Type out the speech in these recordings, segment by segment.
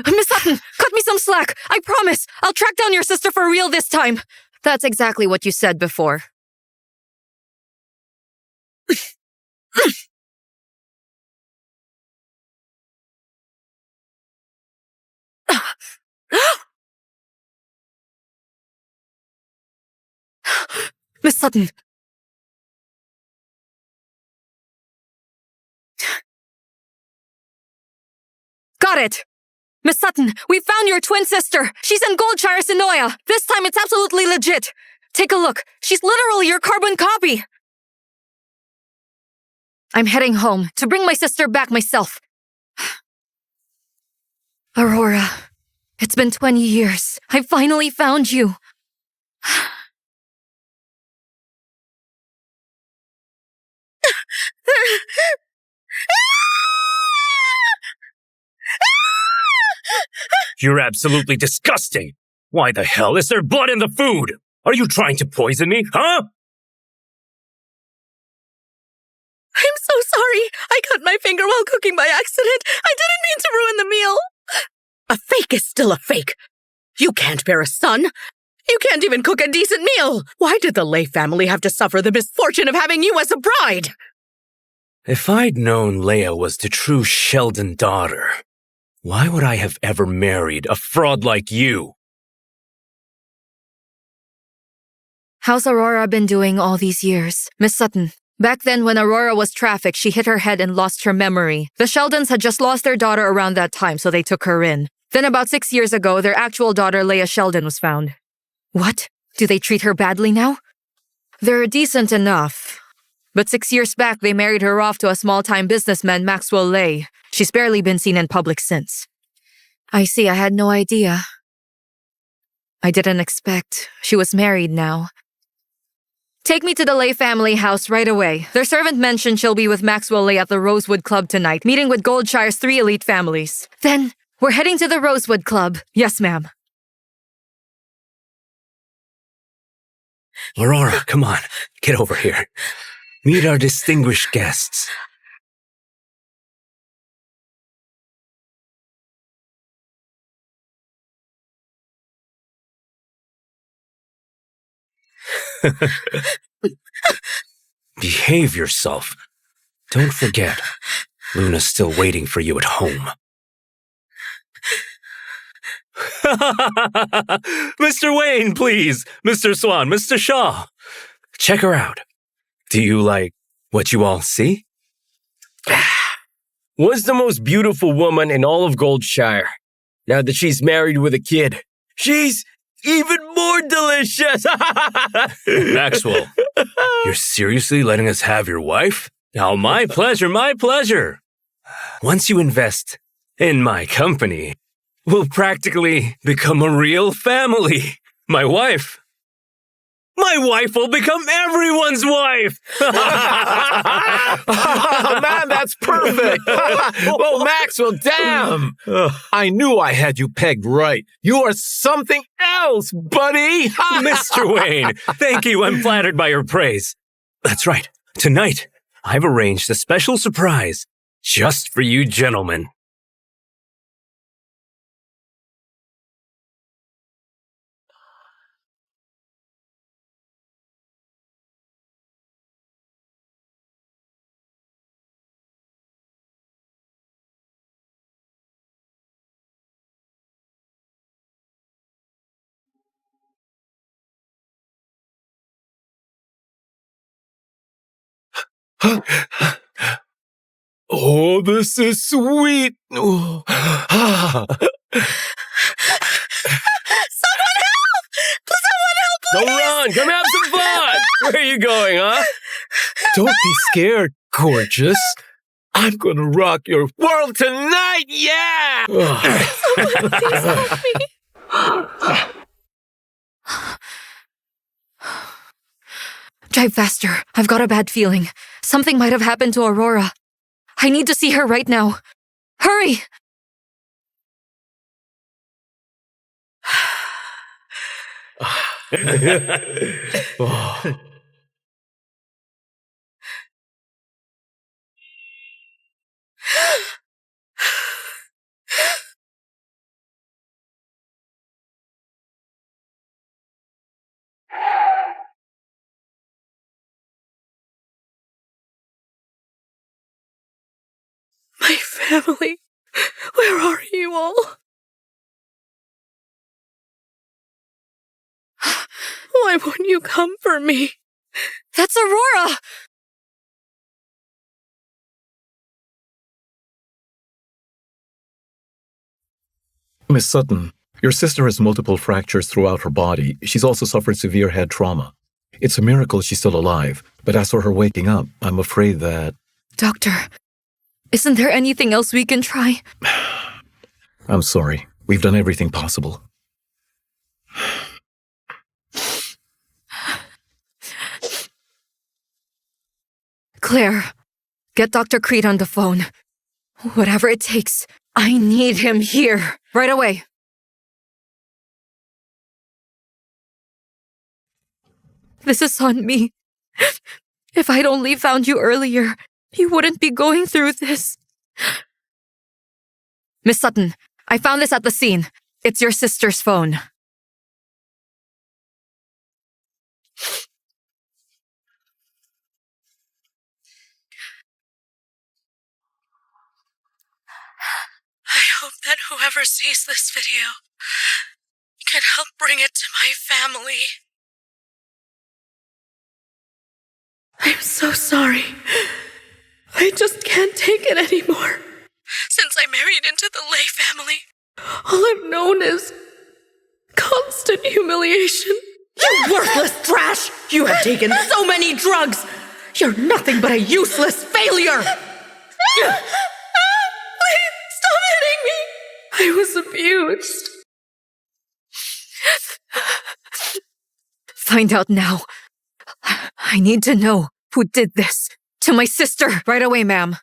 Miss Sutton, cut me some slack. I promise. I'll track down your sister for real this time. That's exactly what you said before. Miss Sutton. Got it! Miss Sutton, we found your twin sister. She's in Goldshire, Sinoia. This time it's absolutely legit. Take a look. She's literally your carbon copy. I'm heading home to bring my sister back myself. Aurora, it's been 20 years. I finally found you. You're absolutely disgusting! Why the hell is there blood in the food? Are you trying to poison me, huh? I'm so sorry. I cut my finger while cooking by accident. I didn't mean to ruin the meal. A fake is still a fake. You can't bear a son. You can't even cook a decent meal. Why did the Lay family have to suffer the misfortune of having you as a bride? If I'd known Leia was the true Sheldon daughter, why would I have ever married a fraud like you? How's Aurora been doing all these years? Miss Sutton, back then when Aurora was trafficked, she hit her head and lost her memory. The Sheldons had just lost their daughter around that time, so they took her in. Then about 6 years ago, their actual daughter, Leia Sheldon, was found. What? Do they treat her badly now? They're decent enough. But 6 years back, they married her off to a small-time businessman, Maxwell Lay. She's barely been seen in public since. I see, I had no idea. I didn't expect. She was married now. Take me to the Lay family house right away. Their servant mentioned she'll be with Maxwell Lay at the Rosewood Club tonight, meeting with Goldshire's 3 elite families. Then, we're heading to the Rosewood Club. Yes, ma'am. Aurora, come on. Get over here. Meet our distinguished guests. Behave yourself. Don't forget, Luna's still waiting for you at home. Mr. Wayne, please. Mr. Swan, Mr. Shaw. Check her out. Do you like what you all see? Was the most beautiful woman in all of Goldshire. Now that she's married with a kid, she's even more delicious! Maxwell, you're seriously letting us have your wife? Oh, my pleasure, my pleasure. Once you invest in my company, we'll practically become a real family. My wife will become everyone's wife! Man, that's perfect! Oh, Maxwell, damn! I knew I had you pegged right. You are something else, buddy! Mr. Wayne, thank you. I'm flattered by your praise. That's right. Tonight, I've arranged a special surprise just for you gentlemen. Oh, this is sweet! Oh. Someone help! Someone help, please! Don't run! Come have some fun! Where are you going, huh? Don't be scared, gorgeous. I'm gonna rock your world tonight, yeah! Someone please help me. Drive faster. I've got a bad feeling. Something might have happened to Aurora. I need to see her right now. Hurry! Oh. My family, where are you all? Why won't you come for me? That's Aurora! Miss Sutton, your sister has multiple fractures throughout her body. She's also suffered severe head trauma. It's a miracle she's still alive, but as for her waking up, I'm afraid that... Doctor, isn't there anything else we can try? I'm sorry. We've done everything possible. Claire, get Dr. Creed on the phone. Whatever it takes, I need him here, right away. This is on me. If I'd only found you earlier, you wouldn't be going through this. Miss Sutton, I found this at the scene. It's your sister's phone. I hope that whoever sees this video can help bring it to my family. I'm so sorry. I just can't take it anymore. Since I married into the Lay family, all I've known is constant humiliation. You worthless trash! You have taken so many drugs! You're nothing but a useless failure! Please, stop hitting me! I was abused. Find out now. I need to know who did this to my sister. Right away, ma'am.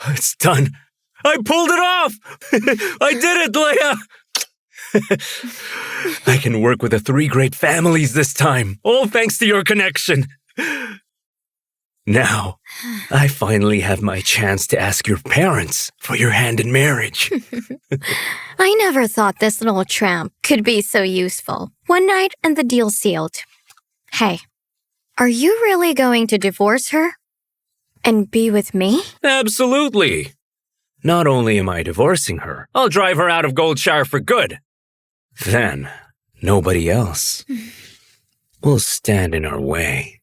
It's done. I pulled it off! I did it, Leia! I can work with the 3 great families this time, all thanks to your connection. Now, I finally have my chance to ask your parents for your hand in marriage. I never thought this little tramp could be so useful. One night and the deal sealed. Hey, are you really going to divorce her? And be with me? Absolutely. Not only am I divorcing her, I'll drive her out of Goldshire for good. Then, nobody else will stand in our way.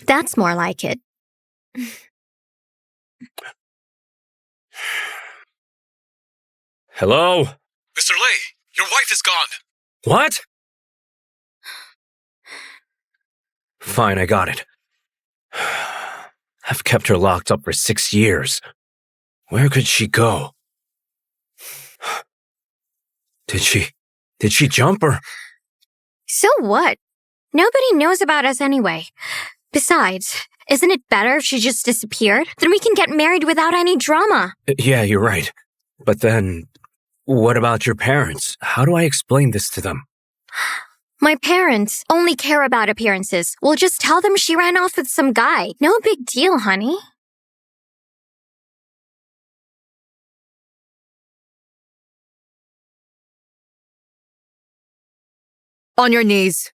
That's more like it. Hello? Mr. Lay, your wife is gone. What? Fine, I got it. I've kept her locked up for 6 years. Where could she go? Did she jump or? So what? Nobody knows about us anyway. Besides, isn't it better if she just disappeared? Then we can get married without any drama. Yeah, you're right. But then, what about your parents? How do I explain this to them? My parents only care about appearances. We'll just tell them she ran off with some guy. No big deal, honey. On your knees.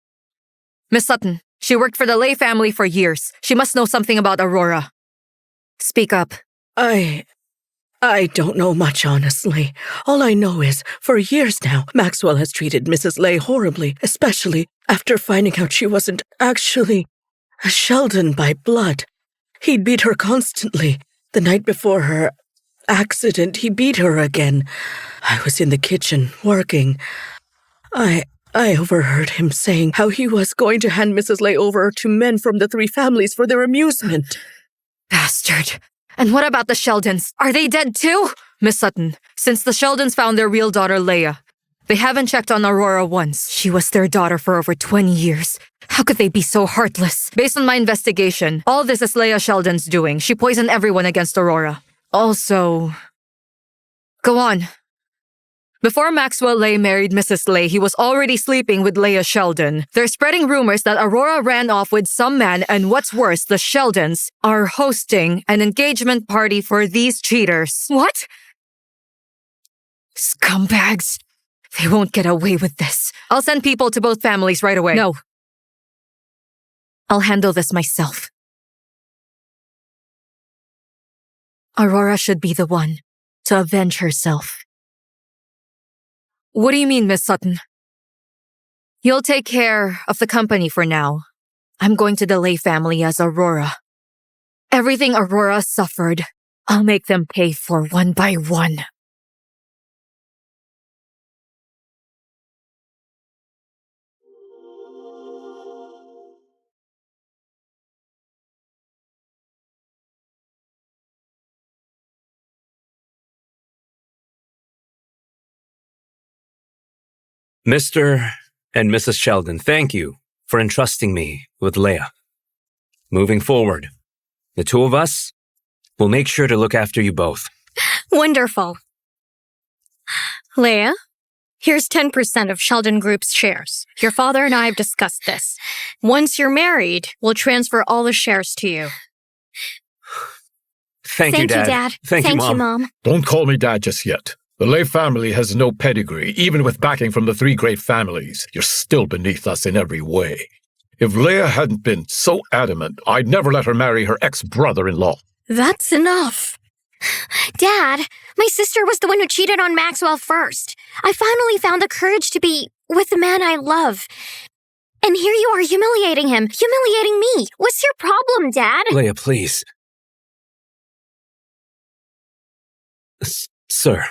Miss Sutton, she worked for the Lay family for years. She must know something about Aurora. Speak up. I don't know much, honestly. All I know is, for years now, Maxwell has treated Mrs. Lay horribly, especially after finding out she wasn't actually a Sheldon by blood. He'd beat her constantly. The night before her accident, he beat her again. I was in the kitchen, working. I overheard him saying how he was going to hand Mrs. Lay over to men from the 3 families for their amusement. Bastard. And what about the Sheldons? Are they dead too? Miss Sutton, since the Sheldons found their real daughter Leia, they haven't checked on Aurora once. She was their daughter for over 20 years. How could they be so heartless? Based on my investigation, all this is Leia Sheldon's doing. She poisoned everyone against Aurora. Also... Go on. Before Maxwell Lay married Mrs. Lay, he was already sleeping with Leia Sheldon. They're spreading rumors that Aurora ran off with some man, and what's worse, the Sheldons are hosting an engagement party for these cheaters. What? Scumbags. They won't get away with this. I'll send people to both families right away. No. I'll handle this myself. Aurora should be the one to avenge herself. What do you mean, Miss Sutton? You'll take care of the company for now. I'm going to delay family as Aurora. Everything Aurora suffered, I'll make them pay for one by one. Mr. and Mrs. Sheldon, thank you for entrusting me with Leah. Moving forward, the two of us will make sure to look after you both. Wonderful. Leah, here's 10% of Sheldon Group's shares. Your father and I have discussed this. Once you're married, we'll transfer all the shares to you. Thank you, Dad. Thank you, Mom. Don't call me Dad just yet. The Lay family has no pedigree. Even with backing from the three great families, you're still beneath us in every way. If Leah hadn't been so adamant, I'd never let her marry her ex-brother-in-law. That's enough. Dad, my sister was the one who cheated on Maxwell first. I finally found the courage to be with the man I love. And here you are humiliating him, humiliating me. What's your problem, Dad? Leah, please. Sir,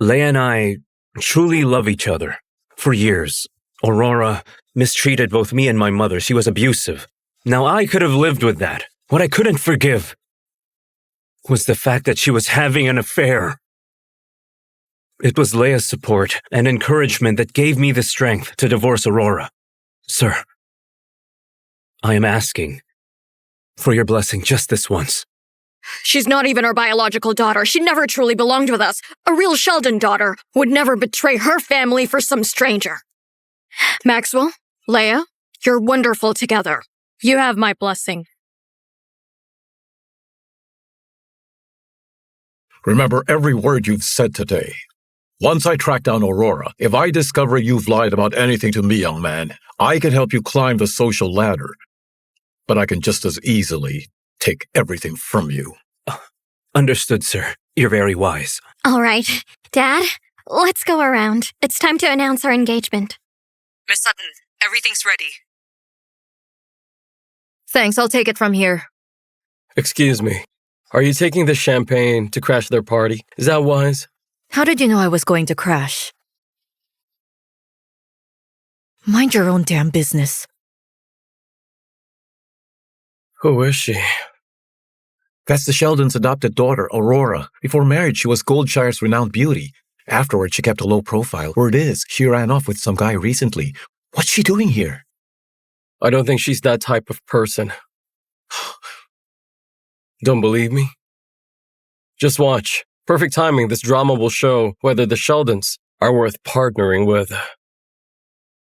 Leah and I truly love each other. For years, Aurora mistreated both me and my mother. She was abusive. Now, I could have lived with that. What I couldn't forgive was the fact that she was having an affair. It was Leah's support and encouragement that gave me the strength to divorce Aurora. Sir, I am asking for your blessing just this once. She's not even our biological daughter. She never truly belonged with us. A real Sheldon daughter would never betray her family for some stranger. Maxwell, Leah, you're wonderful together. You have my blessing. Remember every word you've said today. Once I track down Aurora, if I discover you've lied about anything to me, young man, I can help you climb the social ladder. But I can just as easily take everything from you. Understood, sir. You're very wise. All right. Dad, let's go around. It's time to announce our engagement. Miss Sutton, everything's ready. Thanks, I'll take it from here. Excuse me. Are you taking the champagne to crash their party? Is that wise? How did you know I was going to crash? Mind your own damn business. Who is she? That's the Sheldons' adopted daughter, Aurora. Before marriage, she was Goldshire's renowned beauty. Afterwards, she kept a low profile. Word is, she ran off with some guy recently. What's she doing here? I don't think she's that type of person. Don't believe me? Just watch. Perfect timing. This drama will show whether the Sheldons are worth partnering with.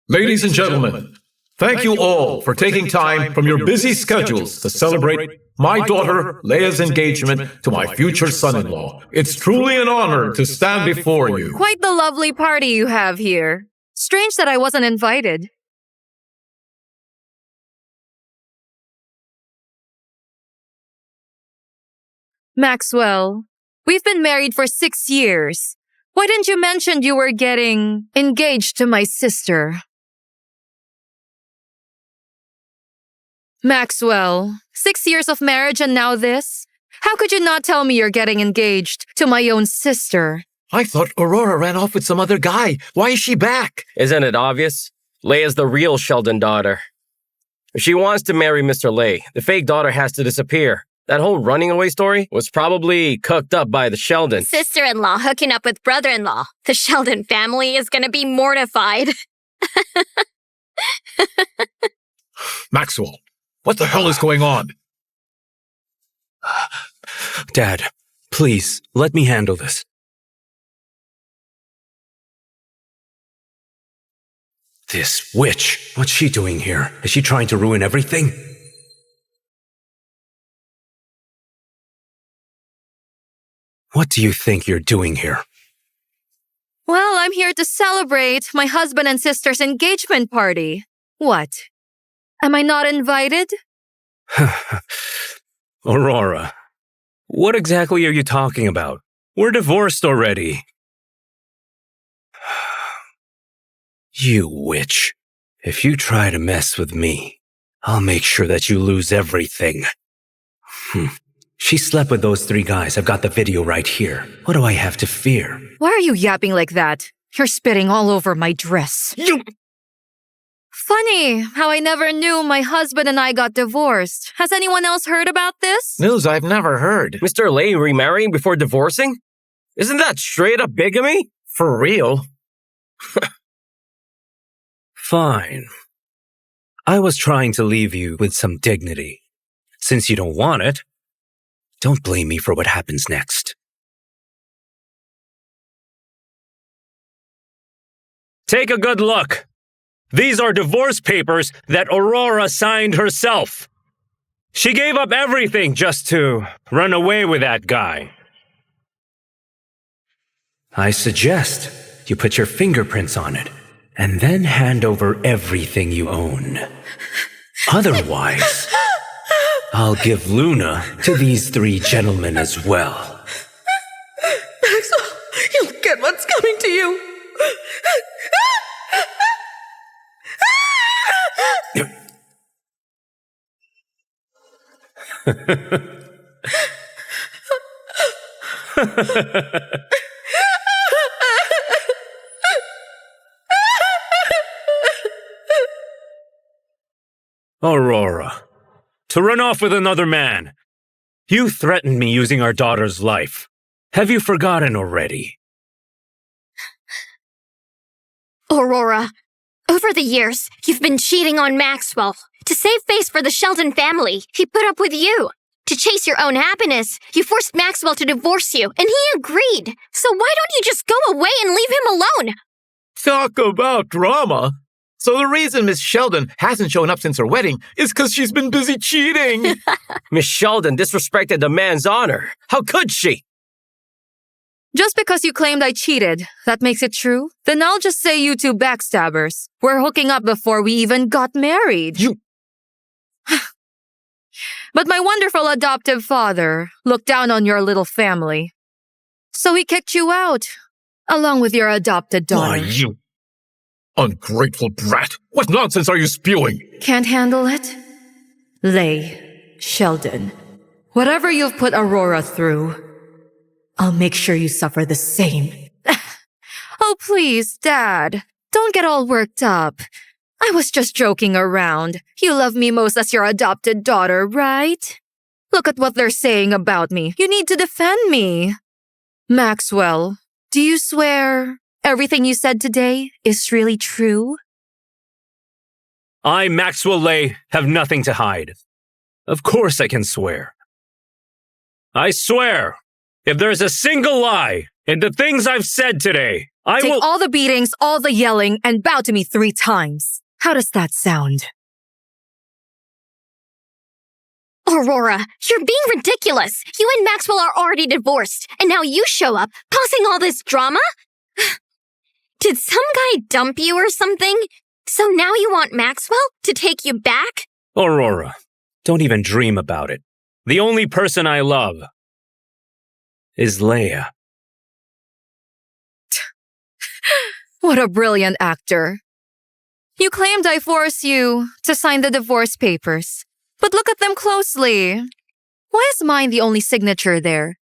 Ladies and gentlemen, thank you all for taking time from your busy schedules to celebrate my daughter Leah's engagement to my future son-in-law. It's truly an honor to stand before you. Quite the lovely party you have here. Strange that I wasn't invited. Maxwell, we've been married for 6 years. Why didn't you mention you were getting engaged to my sister? Maxwell, 6 years of marriage and now this? How could you not tell me you're getting engaged to my own sister? I thought Aurora ran off with some other guy. Why is she back? Isn't it obvious? Leah's the real Sheldon daughter. If she wants to marry Mr. Lay, the fake daughter has to disappear. That whole running away story was probably cooked up by the Sheldons. Sister-in-law hooking up with brother-in-law. The Sheldon family is gonna be mortified. Maxwell, what the hell is going on? Dad, please, let me handle this. This witch, what's she doing here? Is she trying to ruin everything? What do you think you're doing here? Well, I'm here to celebrate my husband and sister's engagement party. What? Am I not invited? Aurora, what exactly are you talking about? We're divorced already. You witch. If you try to mess with me, I'll make sure that you lose everything. She slept with those 3 guys. I've got the video right here. What do I have to fear? Why are you yapping like that? You're spitting all over my dress. Funny how I never knew my husband and I got divorced. Has anyone else heard about this? News I've never heard. Mr. Lay remarrying before divorcing? Isn't that straight up bigamy? For real? Fine. I was trying to leave you with some dignity. Since you don't want it, don't blame me for what happens next. Take a good look. These are divorce papers that Aurora signed herself. She gave up everything just to run away with that guy. I suggest you put your fingerprints on it and then hand over everything you own. Otherwise, I'll give Luna to these 3 gentlemen as well. Maxwell, you'll get what's coming to you. Aurora, to run off with another man. You threatened me using our daughter's life. Have you forgotten already? Aurora, over the years, you've been cheating on Maxwell. To save face for the Sheldon family, he put up with you. To chase your own happiness, you forced Maxwell to divorce you, and he agreed. So why don't you just go away and leave him alone? Talk about drama. So the reason Miss Sheldon hasn't shown up since her wedding is because she's been busy cheating. Miss Sheldon disrespected the man's honor. How could she? Just because you claimed I cheated, that makes it true? Then I'll just say you 2 backstabbers. We're hooking up before we even got married. But my wonderful adoptive father looked down on your little family. So he kicked you out, along with your adopted daughter. Why, you ungrateful brat! What nonsense are you spewing? Can't handle it? Lay, Sheldon, whatever you've put Aurora through, I'll make sure you suffer the same. Oh, please, Dad, don't get all worked up. I was just joking around. You love me most as your adopted daughter, right? Look at what they're saying about me. You need to defend me. Maxwell, do you swear everything you said today is really true? I, Maxwell Lay, have nothing to hide. Of course I can swear. I swear, if there's a single lie in the things I've said today, I Take will— all the beatings, all the yelling, and bow to me 3 times. How does that sound? Aurora, you're being ridiculous. You and Maxwell are already divorced, and now you show up, causing all this drama? Did some guy dump you or something? So now you want Maxwell to take you back? Aurora, don't even dream about it. The only person I love is Leia. What a brilliant actor. You claimed I forced you to sign the divorce papers. But look at them closely. Why is mine the only signature there?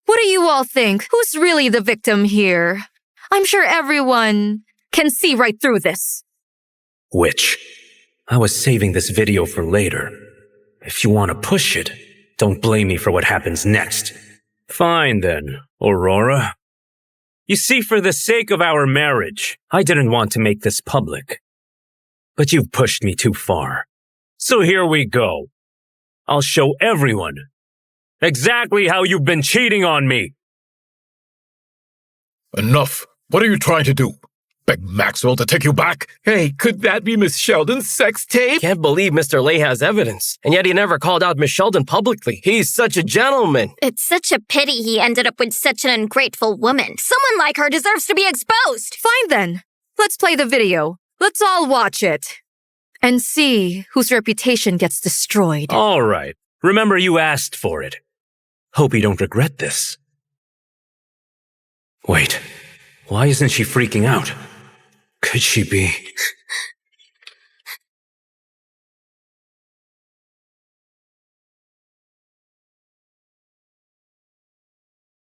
What do you all think? Who's really the victim here? I'm sure everyone can see right through this. Witch, I was saving this video for later. If you want to push it, don't blame me for what happens next. Fine then, Aurora. You see, for the sake of our marriage, I didn't want to make this public. But you've pushed me too far. So here we go. I'll show everyone exactly how you've been cheating on me. Enough. What are you trying to do? Beg Maxwell to take you back? Hey, could that be Miss Sheldon's sex tape? Can't believe Mr. Lay has evidence, and yet he never called out Miss Sheldon publicly. He's such a gentleman. It's such a pity he ended up with such an ungrateful woman. Someone like her deserves to be exposed. Fine then. Let's play the video. Let's all watch it. And see whose reputation gets destroyed. All right. Remember, you asked for it. Hope you don't regret this. Wait. Why isn't she freaking out? Could she be...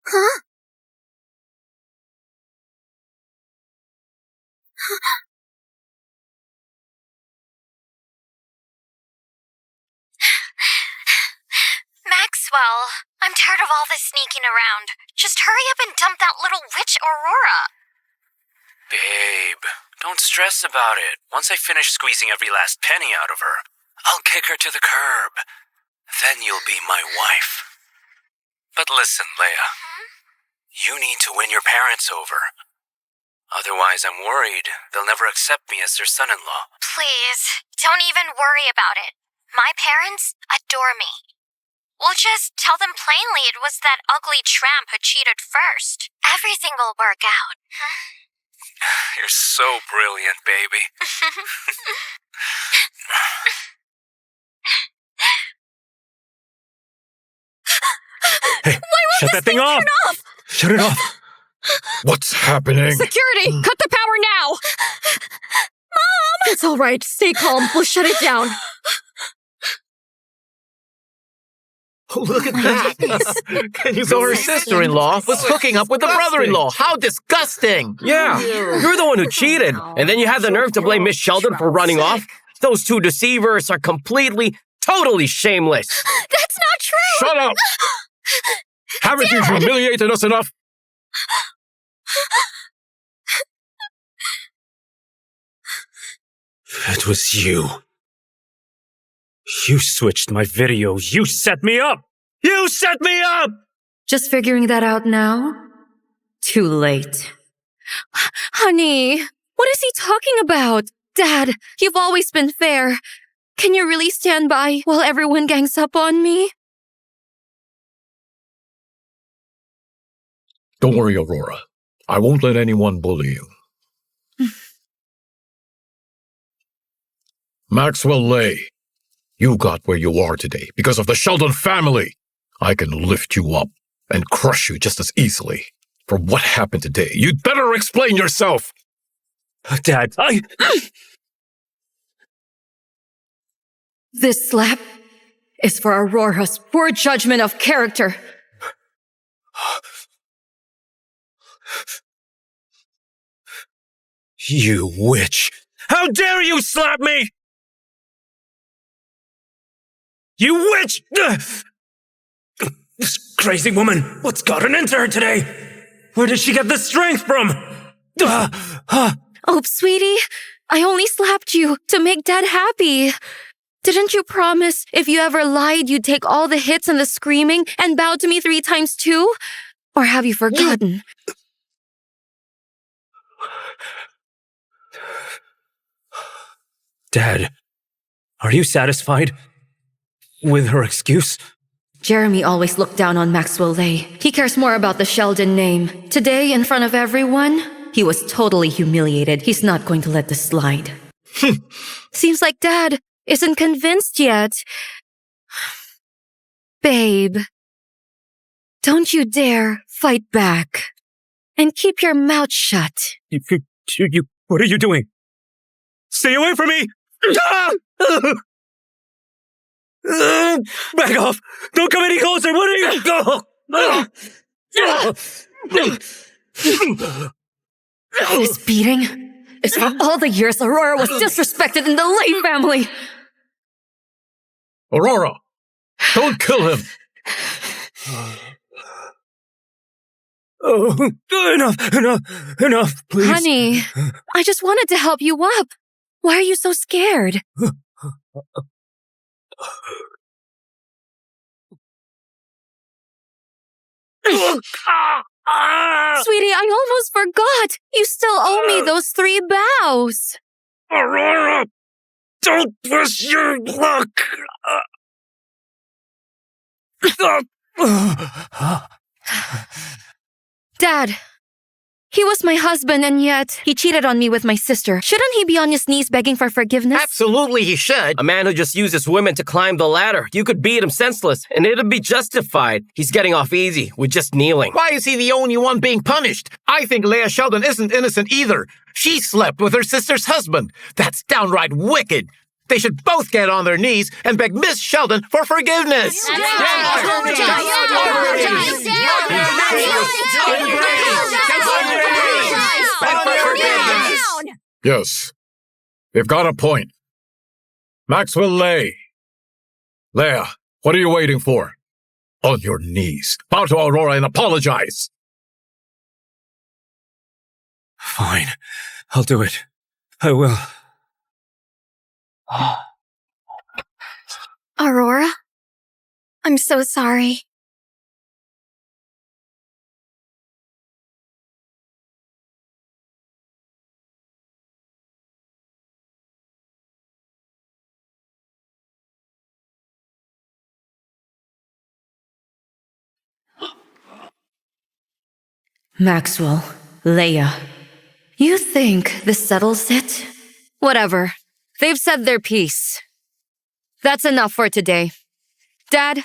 Huh? Maxwell, I'm tired of all this sneaking around. Just hurry up and dump that little witch Aurora. Babe, don't stress about it. Once I finish squeezing every last penny out of her, I'll kick her to the curb. Then you'll be my wife. But listen, Leia. You need to win your parents over. Otherwise, I'm worried they'll never accept me as their son-in-law. Please, don't even worry about it. My parents adore me. We'll just tell them plainly it was that ugly tramp who cheated first. Everything will work out. You're so brilliant, baby. Hey, shut that thing off! Shut it off! What's happening? Security, cut the power now! Mom! It's all right. Stay calm. We'll shut it down. Oh, look at that. So her sister-in-law was hooking up with the brother-in-law. How disgusting. Yeah, you're the one who cheated. And then you had the nerve to blame Miss Sheldon for running off. Those two deceivers are completely, totally shameless. That's not true! Shut up! Haven't you humiliated us enough? It was you. You switched my video. You set me up! You set me up! Just figuring that out now? Too late. Honey, what is he talking about? Dad, you've always been fair. Can you really stand by while everyone gangs up on me? Don't worry, Aurora. I won't let anyone bully you. Maxwell Lay, you got where you are today because of the Sheldon family. I can lift you up and crush you just as easily. For what happened today, you'd better explain yourself. Dad, This slap is for Aurora's poor judgment of character. You witch! How dare you slap me! You witch! This crazy woman, what's gotten into her today? Where did she get the strength from? Oh, sweetie, I only slapped you to make Dad happy. Didn't you promise if you ever lied, you'd take all the hits and the screaming and bow to me 3 times too? Or have you forgotten? Dad, are you satisfied with her excuse? Jeremy always looked down on Maxwell Lay. He cares more about the Sheldon name. Today, in front of everyone, he was totally humiliated. He's not going to let this slide. Seems like Dad isn't convinced yet. Babe, don't you dare fight back. And keep your mouth shut. What are you doing? Stay away from me! Back off! Don't come any closer! What are you? This beating is for all the years Aurora was disrespected in the Lay family. Aurora, don't kill him. Oh, enough, please. Honey, I just wanted to help you up. Why are you so scared? Sweetie, I almost forgot. You still owe me those 3 bows. Aurora! Don't push your luck! Dad, he was my husband and yet he cheated on me with my sister. Shouldn't he be on his knees begging for forgiveness? Absolutely, he should. A man who just uses women to climb the ladder. You could beat him senseless, and it'd be justified. He's getting off easy with just kneeling. Why is he the only one being punished? I think Leah Sheldon isn't innocent either. She slept with her sister's husband. That's downright wicked. They should both get on their knees and beg Miss Sheldon for forgiveness. Yes. They've got a point. Maxwell Lay. Leah, what are you waiting for? On your knees. Bow to Aurora and apologize. Fine. I'll do it. I will. Aurora? I'm so sorry. Maxwell, Leia, you think this settles it? Whatever. They've said their piece. That's enough for today. Dad,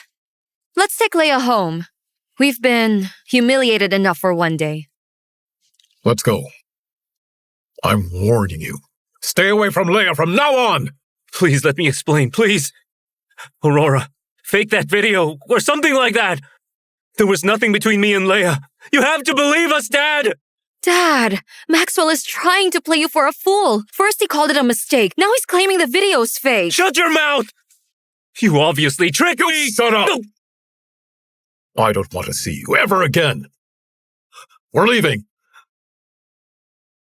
let's take Leia home. We've been humiliated enough for one day. Let's go. I'm warning you. Stay away from Leia from now on! Please let me explain, please. Aurora, fake that video or something like that. There was nothing between me and Leia. You have to believe us, Dad! Dad, Maxwell is trying to play you for a fool. First he called it a mistake. Now he's claiming the video's fake. Shut your mouth! You obviously tricked me! Shut up! I don't want to see you ever again. We're leaving.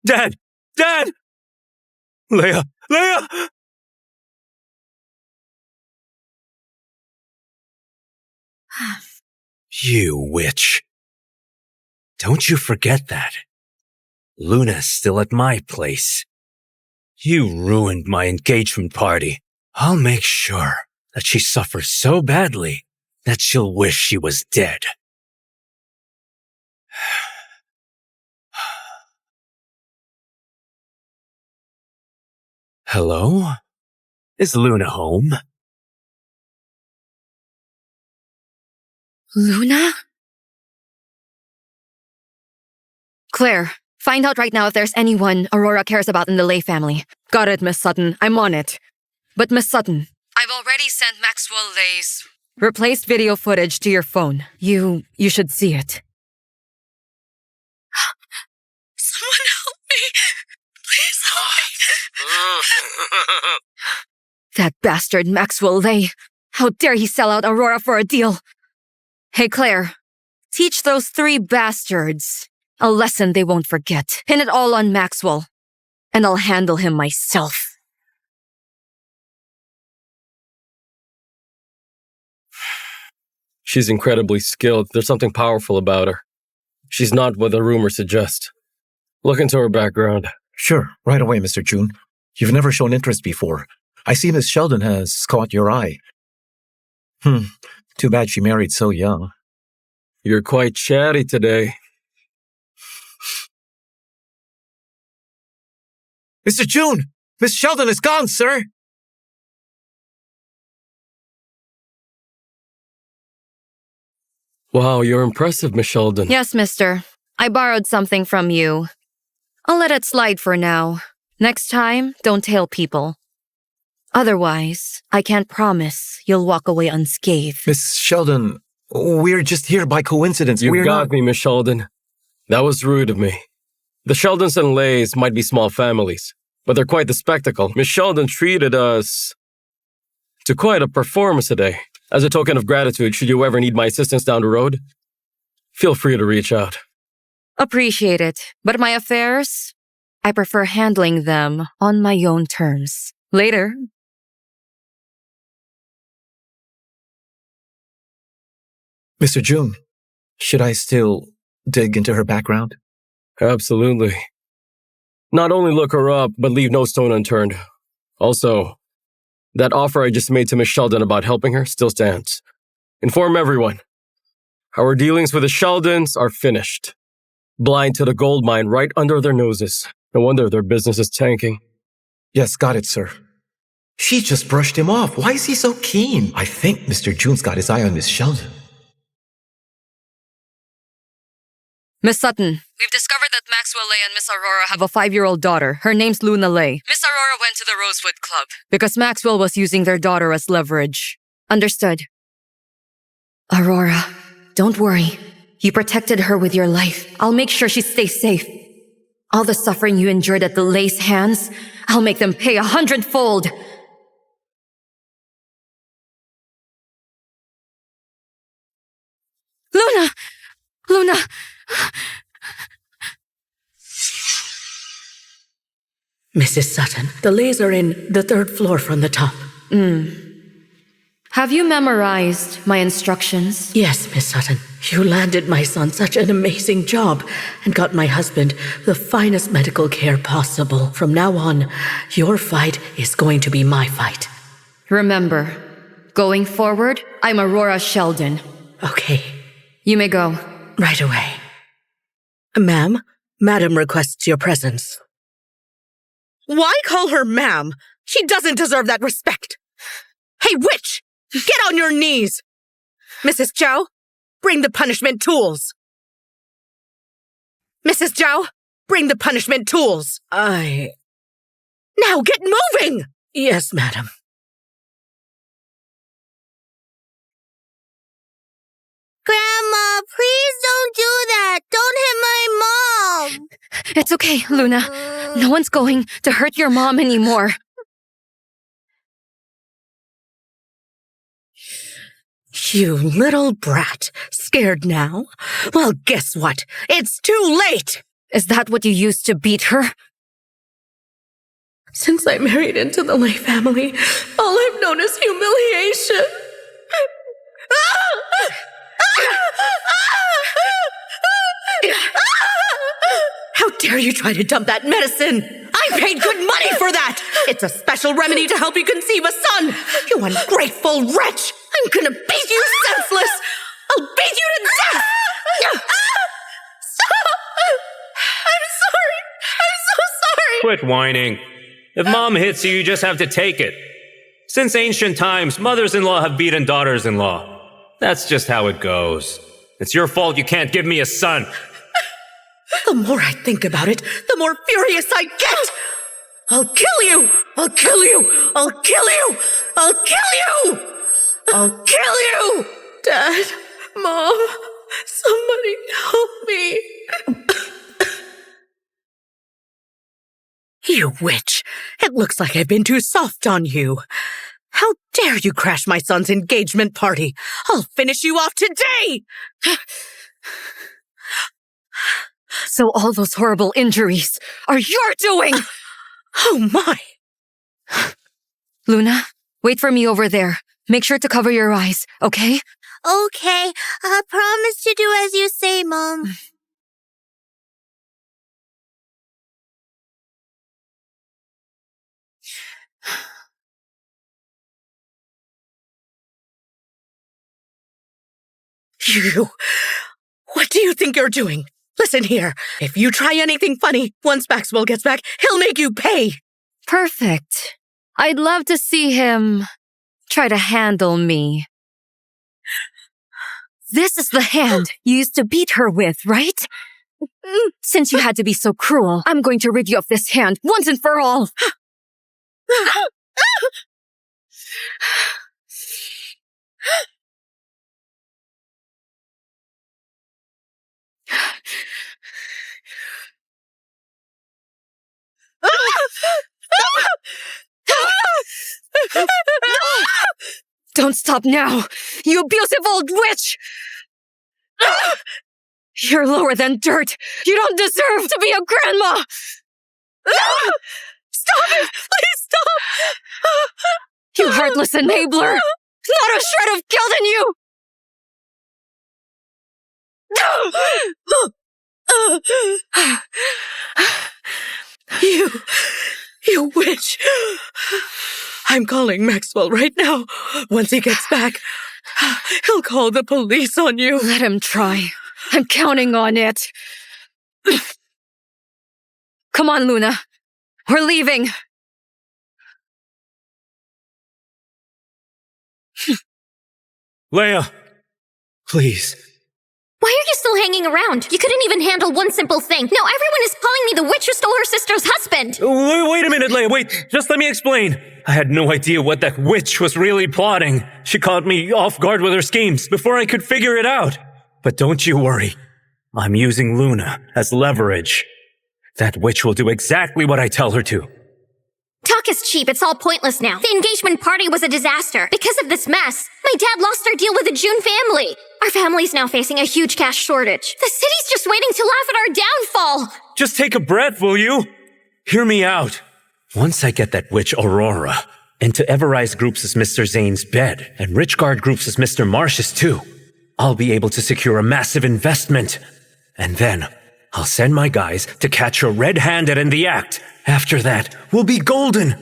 Dad! Dad! Leia! Leia! You witch. Don't you forget that. Luna's still at my place. You ruined my engagement party. I'll make sure that she suffers so badly that she'll wish she was dead. Hello? Is Luna home? Luna? Claire, find out right now if there's anyone Aurora cares about in the Lay family. Got it, Miss Sutton. I'm on it. But Miss Sutton, I've already sent Maxwell Lay's replaced video footage to your phone. You should see it. Someone help me. Please help me. That bastard Maxwell Lay. How dare he sell out Aurora for a deal? Hey, Claire, teach those 3 bastards a lesson they won't forget. Pin it all on Maxwell, and I'll handle him myself. She's incredibly skilled. There's something powerful about her. She's not what the rumors suggest. Look into her background. Sure, right away, Mr. June. You've never shown interest before. I see Miss Sheldon has caught your eye. Too bad she married so young. You're quite chatty today. Mr. June! Miss Sheldon is gone, sir! Wow, you're impressive, Miss Sheldon. Yes, mister. I borrowed something from you. I'll let it slide for now. Next time, don't tell people. Otherwise, I can't promise you'll walk away unscathed. Miss Sheldon, we're just here by coincidence. You We're got not... me, Miss Sheldon. That was rude of me. The Sheldons and Lays might be small families, but they're quite the spectacle. Miss Sheldon treated us to quite a performance today. As a token of gratitude, should you ever need my assistance down the road, feel free to reach out. Appreciate it. But my affairs, I prefer handling them on my own terms. Later. Mr. June, should I still dig into her background? Absolutely. Not only look her up, but leave no stone unturned. Also, that offer I just made to Miss Sheldon about helping her still stands. Inform everyone. Our dealings with the Sheldons are finished. Blind to the gold mine right under their noses. No wonder their business is tanking. Yes, got it, sir. She just brushed him off. Why is he so keen? I think Mr. June's got his eye on Miss Sheldon. Miss Sutton, we've discovered that Maxwell Lay and Miss Aurora have a 5-year-old daughter. Her name's Luna Lay. Miss Aurora went to the Rosewood Club because Maxwell was using their daughter as leverage. Understood. Aurora, don't worry. You protected her with your life. I'll make sure she stays safe. All the suffering you endured at the Lay's hands, I'll make them pay 100-fold. Luna! Mrs. Sutton, the Lays are in the 3rd floor from the top. Have you memorized my instructions? Yes, Miss Sutton. You landed my son such an amazing job and got my husband the finest medical care possible. From now on, your fight is going to be my fight. Remember, going forward, I'm Aurora Sheldon. Okay. You may go. Right away. Ma'am, Madam requests your presence. Why call her ma'am? She doesn't deserve that respect. Hey, witch! Get on your knees! Mrs. Zhao, bring the punishment tools. Mrs. Zhao, bring the punishment tools. Now get moving! Yes, madam. Grandma, please don't do that. Don't hit my mom. It's okay, Luna. No one's going to hurt your mom anymore. You little brat. Scared now? Well, guess what? It's too late! Is that what you used to beat her? Since I married into the Lay family, all I've known is humiliation. How dare you try to dump that medicine? I paid good money for that! It's a special remedy to help you conceive a son! You ungrateful wretch! I'm gonna beat you senseless! I'll beat you to death! Stop! I'm sorry! I'm so sorry! Quit whining. If mom hits you, you just have to take it. Since ancient times, mothers-in-law have beaten daughters-in-law. That's just how it goes. It's your fault you can't give me a son. The more I think about it, the more furious I get! I'll kill you! I'll kill you! I'll kill you! I'll kill you! I'll kill you! Dad, Mom, somebody help me. You witch! It looks like I've been too soft on you. How dare you crash my son's engagement party? I'll finish you off today! So all those horrible injuries are your doing! Oh my! Luna, wait for me over there. Make sure to cover your eyes, okay? Okay, I promise to do as you say, Mom. You! What do you think you're doing? Listen here, if you try anything funny, once Maxwell gets back, he'll make you pay! Perfect. I'd love to see him try to handle me. This is the hand you used to beat her with, right? Since you had to be so cruel, I'm going to rid you of this hand once and for all. Don't stop now, you abusive old witch! You're lower than dirt. You don't deserve to be a grandma! Stop it! Please stop! You heartless enabler! Not a shred of guilt in you! You witch. I'm calling Maxwell right now. Once he gets back, he'll call the police on you. Let him try. I'm counting on it. Come on, Luna. We're leaving. Leia, please. Why are you still hanging around? You couldn't even handle one simple thing. Now everyone is calling me the witch who stole her sister's husband. Wait a minute, Leia, wait. Just let me explain. I had no idea what that witch was really plotting. She caught me off guard with her schemes before I could figure it out. But don't you worry. I'm using Luna as leverage. That witch will do exactly what I tell her to. Talk is cheap. It's all pointless now. The engagement party was a disaster. Because of this mess, my dad lost our deal with the June family. Our family's now facing a huge cash shortage. The city's just waiting to laugh at our downfall. Just take a breath, will you? Hear me out. Once I get that witch Aurora into Everrise Groups' Mr. Zane's bed and Richguard Groups' Mr. Marsh's too, I'll be able to secure a massive investment. And then I'll send my guys to catch her red-handed in the act. After that, we'll be golden.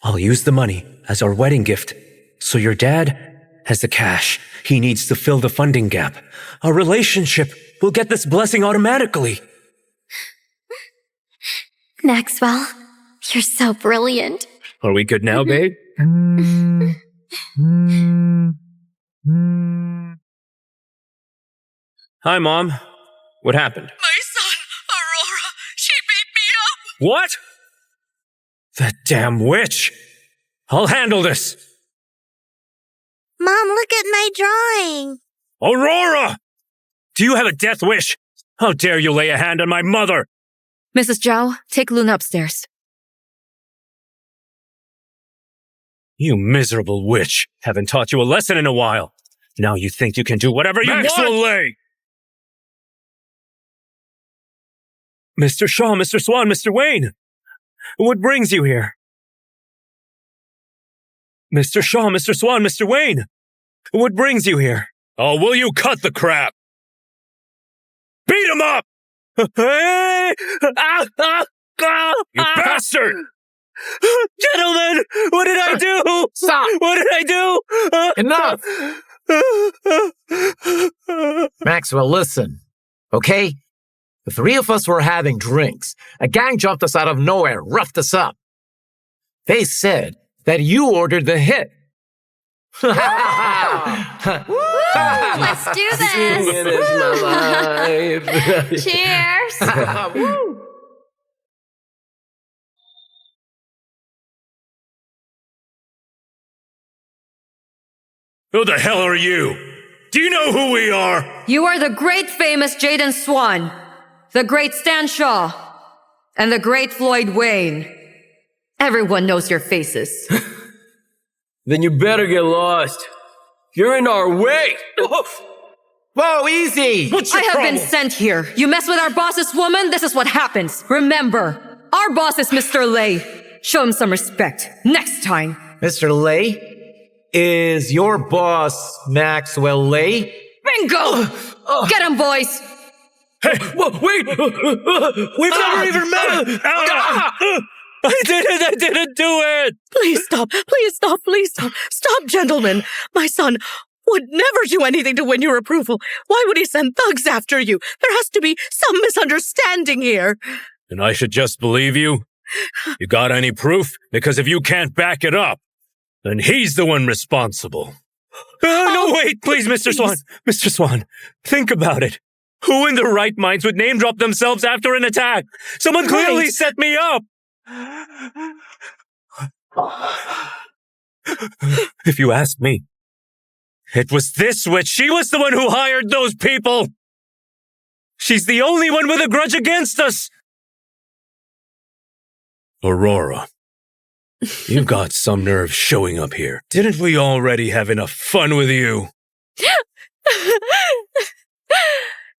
I'll use the money as our wedding gift, so your dad has the cash he needs to fill the funding gap. Our relationship will get this blessing automatically. Maxwell, you're so brilliant. Are we good now, babe? Hi, Mom. What happened? My son, Aurora, she beat me up. What? That damn witch! I'll handle this! Mom, look at my drawing. Aurora! Do you have a death wish? How dare you lay a hand on my mother? Mrs. Zhao, take Luna upstairs. You miserable witch. Haven't taught you a lesson in a while. Now you think you can do whatever you Maxwell want? Lay! Mr. Shaw, Mr. Swan, Mr. Wayne. What brings you here? Mr. Shaw, Mr. Swan, Mr. Wayne. What brings you here? Oh, will you cut the crap? Beat him up! You bastard! Gentlemen, what did I do? Stop! What did I do? Enough! Maxwell, listen. Okay? The three of us were having drinks. A gang jumped us out of nowhere, roughed us up. They said that you ordered the hit. Let's do this. It is my life. Cheers. Who the hell are you? Do you know who we are? You are the great famous Jaden Swan, the great Stan Shaw, and the great Floyd Wayne. Everyone knows your faces. Then you better get lost. You're in our way. Whoa, easy! What's I your have problem? been sent here. You mess with our boss's woman, this is what happens. Remember, our boss is Mr. Lay. Show him some respect. Next time. Mr. Lay? Is your boss Maxwell Lay? Bingo! Get him, boys! Hey, wait! We've never even met! I didn't do it! Please stop. Please stop. Please stop. Stop, gentlemen. My son would never do anything to win your approval. Why would he send thugs after you? There has to be some misunderstanding here. And I should just believe you? You got any proof? Because if you can't back it up, then he's the one responsible. No, wait, please, Mr. Swan. Mr. Swan, think about it. Who in their right minds would name drop themselves after an attack? Someone clearly set me up. If you ask me, it was this witch. She was the one who hired those people. She's the only one with a grudge against us. Aurora, you've got some nerve showing up here. Didn't we already have enough fun with you?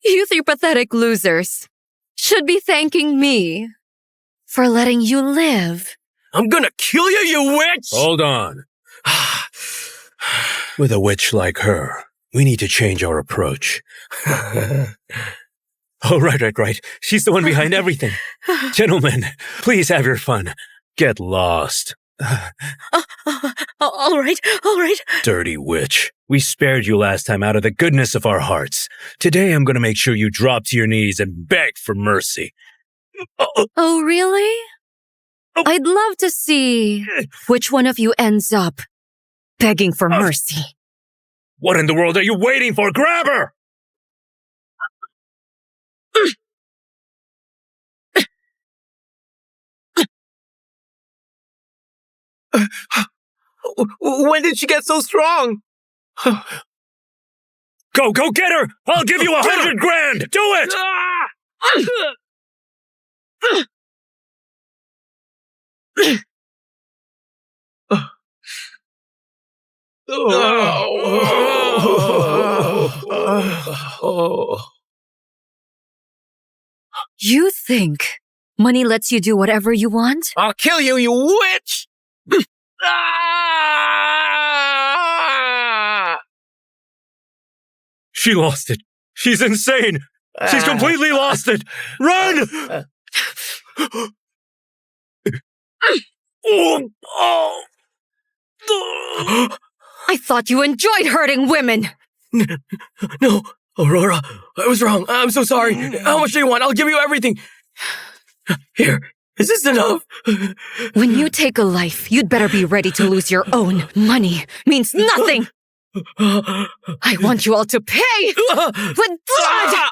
You three pathetic losers should be thanking me for letting you live. I'm gonna kill you, you witch! Hold on. With a witch like her, we need to change our approach. Oh, right. She's the one behind everything. Gentlemen, please have your fun. Get lost. All right. Dirty witch. We spared you last time out of the goodness of our hearts. Today I'm going to make sure you drop to your knees and beg for mercy. Oh, really? I'd love to see which one of you ends up begging for mercy. What in the world are you waiting for? Grab her! When did she get so strong? Go get her! I'll give you 100 grand! Do it! You think money lets you do whatever you want? I'll kill you, you witch! She lost it. She's insane. She's completely lost it. Run! I thought you enjoyed hurting women. No, Aurora, I was wrong. I'm so sorry. How much do you want? I'll give you everything. Here, is this enough? When you take a life, you'd better be ready to lose your own. Money means nothing. I want you all to pay with blood.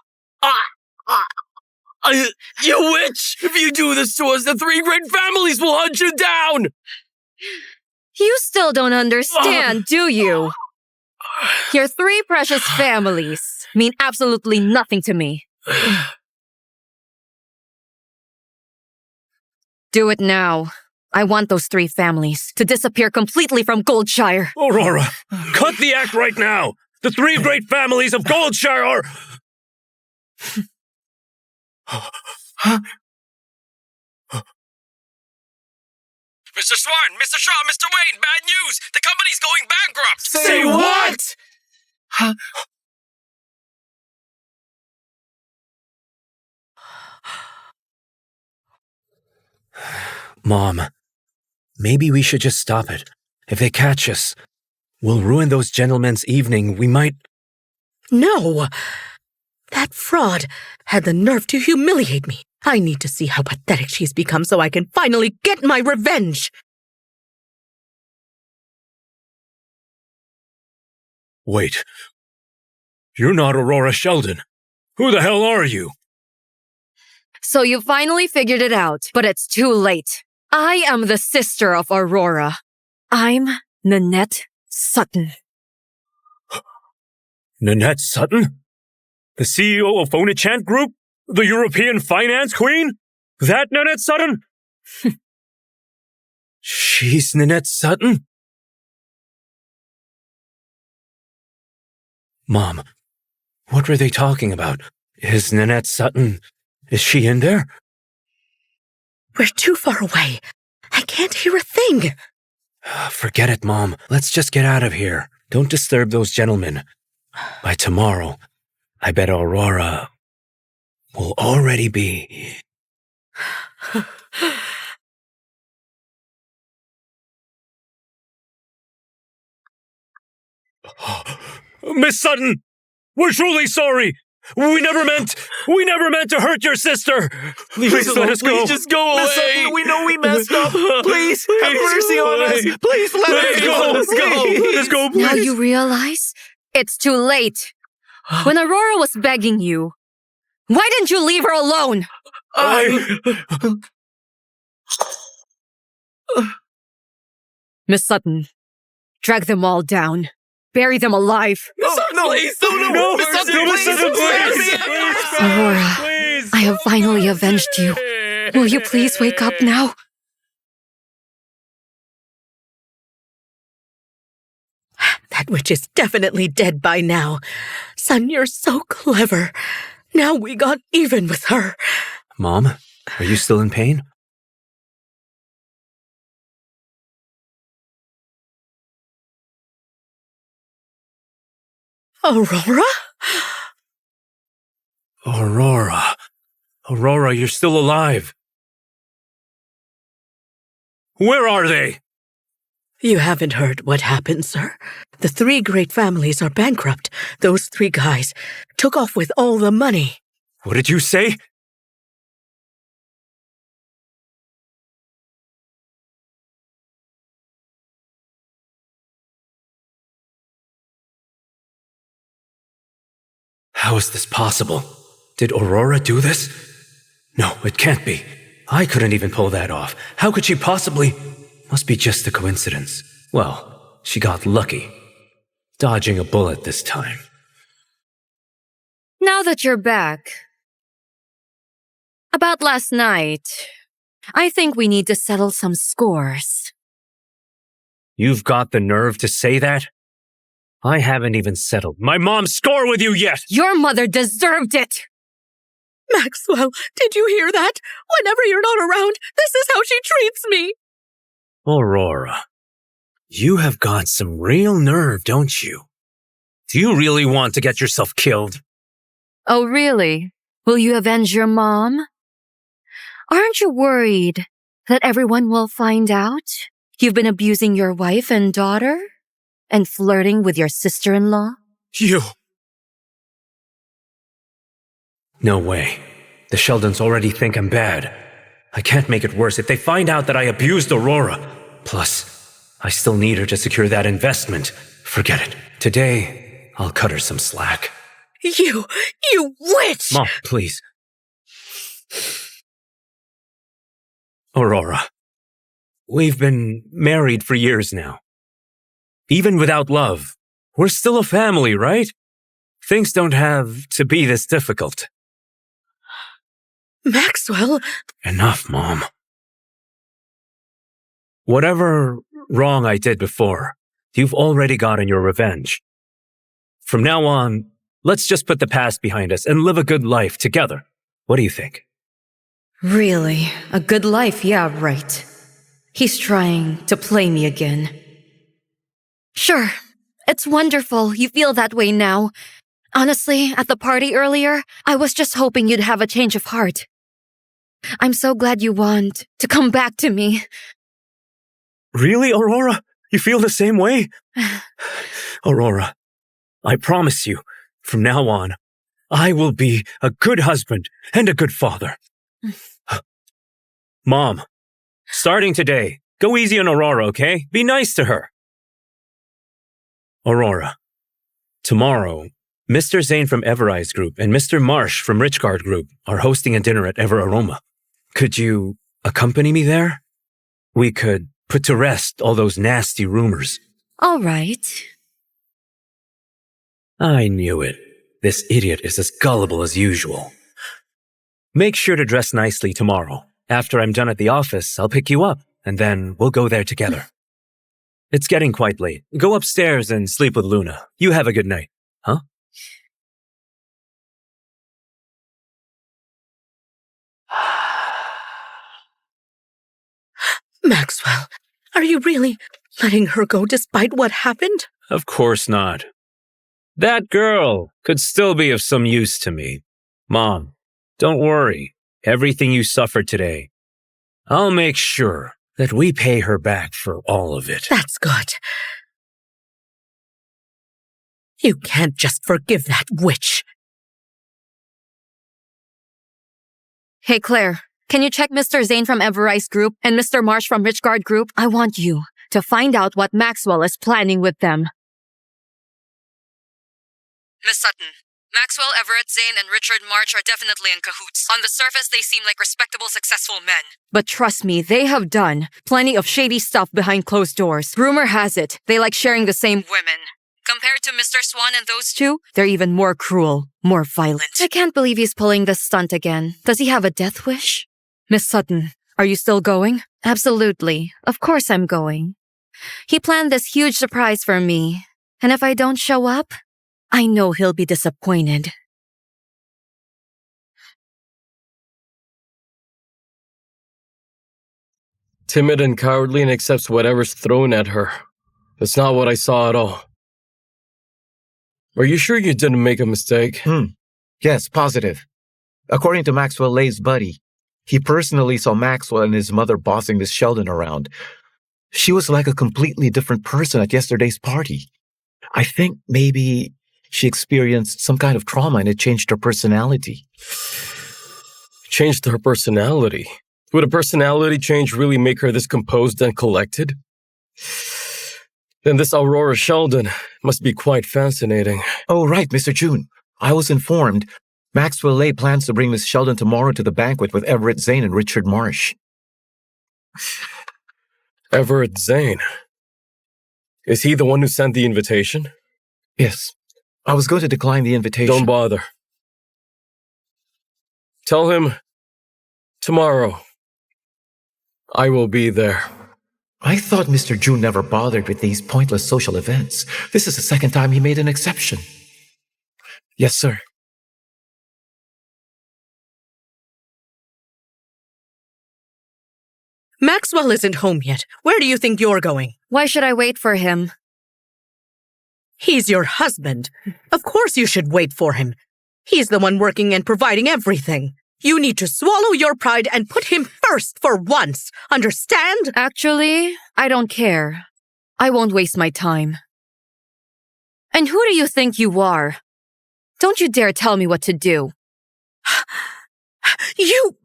You witch! If you do this to us, the 3 great families will hunt you down! You still don't understand, do you? Your 3 precious families mean absolutely nothing to me. Do it now. I want those 3 families to disappear completely from Goldshire. Aurora, cut the act right now. The 3 great families of Goldshire are... Mr. Swan, Mr. Shaw, Mr. Wayne, bad news! The company's going bankrupt! Say what? Mom, maybe we should just stop it. If they catch us, we'll ruin those gentlemen's evening. We might... No! That fraud had the nerve to humiliate me. I need to see how pathetic she's become so I can finally get my revenge. Wait. You're not Aurora Sheldon. Who the hell are you? So you finally figured it out, but it's too late. I am the sister of Aurora. I'm Nanette Sutton. Nanette Sutton? The CEO of Phonachant Group? The European finance queen? That Nanette Sutton? She's Nanette Sutton? Mom, what were they talking about? Is Nanette Sutton... Is she in there? We're too far away. I can't hear a thing. Forget it, Mom. Let's just get out of here. Don't disturb those gentlemen. By tomorrow, I bet Aurora will already be... Miss Sutton! We're truly sorry! We never meant to hurt your sister! Please let us go! Please just go away! Miss Sutton, we know we messed up. Please, have mercy on us. Please let us go. Let's go, please! Now you realize it's too late. When Aurora was begging you, why didn't you leave her alone? Miss Sutton, drag them all down. Bury them alive. No, please, no, Miss Sutton, please. Aurora, I have finally avenged you. Will you please wake up now? That witch is definitely dead by now. Son, you're so clever. Now we got even with her. Mom, are you still in pain? Aurora? Aurora. Aurora, you're still alive. Where are they? You haven't heard what happened, sir. The 3 great families are bankrupt. Those 3 guys took off with all the money. What did you say? How is this possible? Did Aurora do this? No, it can't be. I couldn't even pull that off. How could she possibly? Must be just a coincidence. Well, she got lucky. Dodging a bullet this time. Now that you're back. About last night, I think we need to settle some scores. You've got the nerve to say that? I haven't even settled my mom's score with you yet! Your mother deserved it! Maxwell, did you hear that? Whenever you're not around, this is how she treats me. Aurora, you have got some real nerve, don't you? Do you really want to get yourself killed? Oh, really? Will you avenge your mom? Aren't you worried that everyone will find out you've been abusing your wife and daughter? And flirting with your sister-in-law? You! No way. The Sheldons already think I'm bad. I can't make it worse if they find out that I abused Aurora. Plus, I still need her to secure that investment. Forget it. Today, I'll cut her some slack. You witch! Mom, please. Aurora, we've been married for years now. Even without love, we're still a family, right? Things don't have to be this difficult. Maxwell! Enough, Mom. Whatever wrong I did before, you've already gotten your revenge. From now on, let's just put the past behind us and live a good life together. What do you think? Really? A good life? Yeah, right. He's trying to play me again. Sure. It's wonderful you feel that way now. Honestly, at the party earlier, I was just hoping you'd have a change of heart. I'm so glad you want to come back to me. Really, Aurora? You feel the same way? Aurora, I promise you, from now on, I will be a good husband and a good father. Mom, starting today, go easy on Aurora, okay? Be nice to her. Aurora, tomorrow, Mr. Zane from Everrise Group and Mr. Marsh from Richguard Group are hosting a dinner at Ever Aroma. Could you accompany me there? We could put to rest all those nasty rumors. All right. I knew it. This idiot is as gullible as usual. Make sure to dress nicely tomorrow. After I'm done at the office, I'll pick you up, and then we'll go there together. It's getting quite late. Go upstairs and sleep with Luna. You have a good night. Huh? Maxwell, are you really letting her go despite what happened? Of course not. That girl could still be of some use to me. Mom, don't worry. Everything you suffered today, I'll make sure that we pay her back for all of it. That's good. You can't just forgive that witch. Hey, Claire, can you check Mr. Zane from Everrise Group and Mr. Marsh from Richguard Group? I want you to find out what Maxwell is planning with them. Miss Sutton, Maxwell, Everett, Zane, and Richard March are definitely in cahoots. On the surface, they seem like respectable, successful men. But trust me, they have done plenty of shady stuff behind closed doors. Rumor has it, they like sharing the same women. Compared to Mr. Swan and those two, they're even more cruel, more violent. I can't believe he's pulling this stunt again. Does he have a death wish? Miss Sutton, are you still going? Absolutely. Of course I'm going. He planned this huge surprise for me. And if I don't show up, I know he'll be disappointed. Timid and cowardly and accepts whatever's thrown at her. That's not what I saw at all. Are you sure you didn't make a mistake? Yes, positive. According to Maxwell Lay's buddy, he personally saw Maxwell and his mother bossing Miss Sheldon around. She was like a completely different person at yesterday's party. I think maybe she experienced some kind of trauma and it changed her personality. Changed her personality? Would a personality change really make her this composed and collected? Then this Aurora Sheldon must be quite fascinating. Oh, right, Mr. June. I was informed Maxwell Lay plans to bring Miss Sheldon tomorrow to the banquet with Everett Zane and Richard Marsh. Everett Zane? Is he the one who sent the invitation? Yes. I was going to decline the invitation. Don't bother. Tell him tomorrow I will be there. I thought Mr. June never bothered with these pointless social events. This is the second time he made an exception. Yes, sir. Maxwell isn't home yet. Where do you think you're going? Why should I wait for him? He's your husband. Of course you should wait for him. He's the one working and providing everything. You need to swallow your pride and put him first for once. Understand? Actually, I don't care. I won't waste my time. And who do you think you are? Don't you dare tell me what to do. You...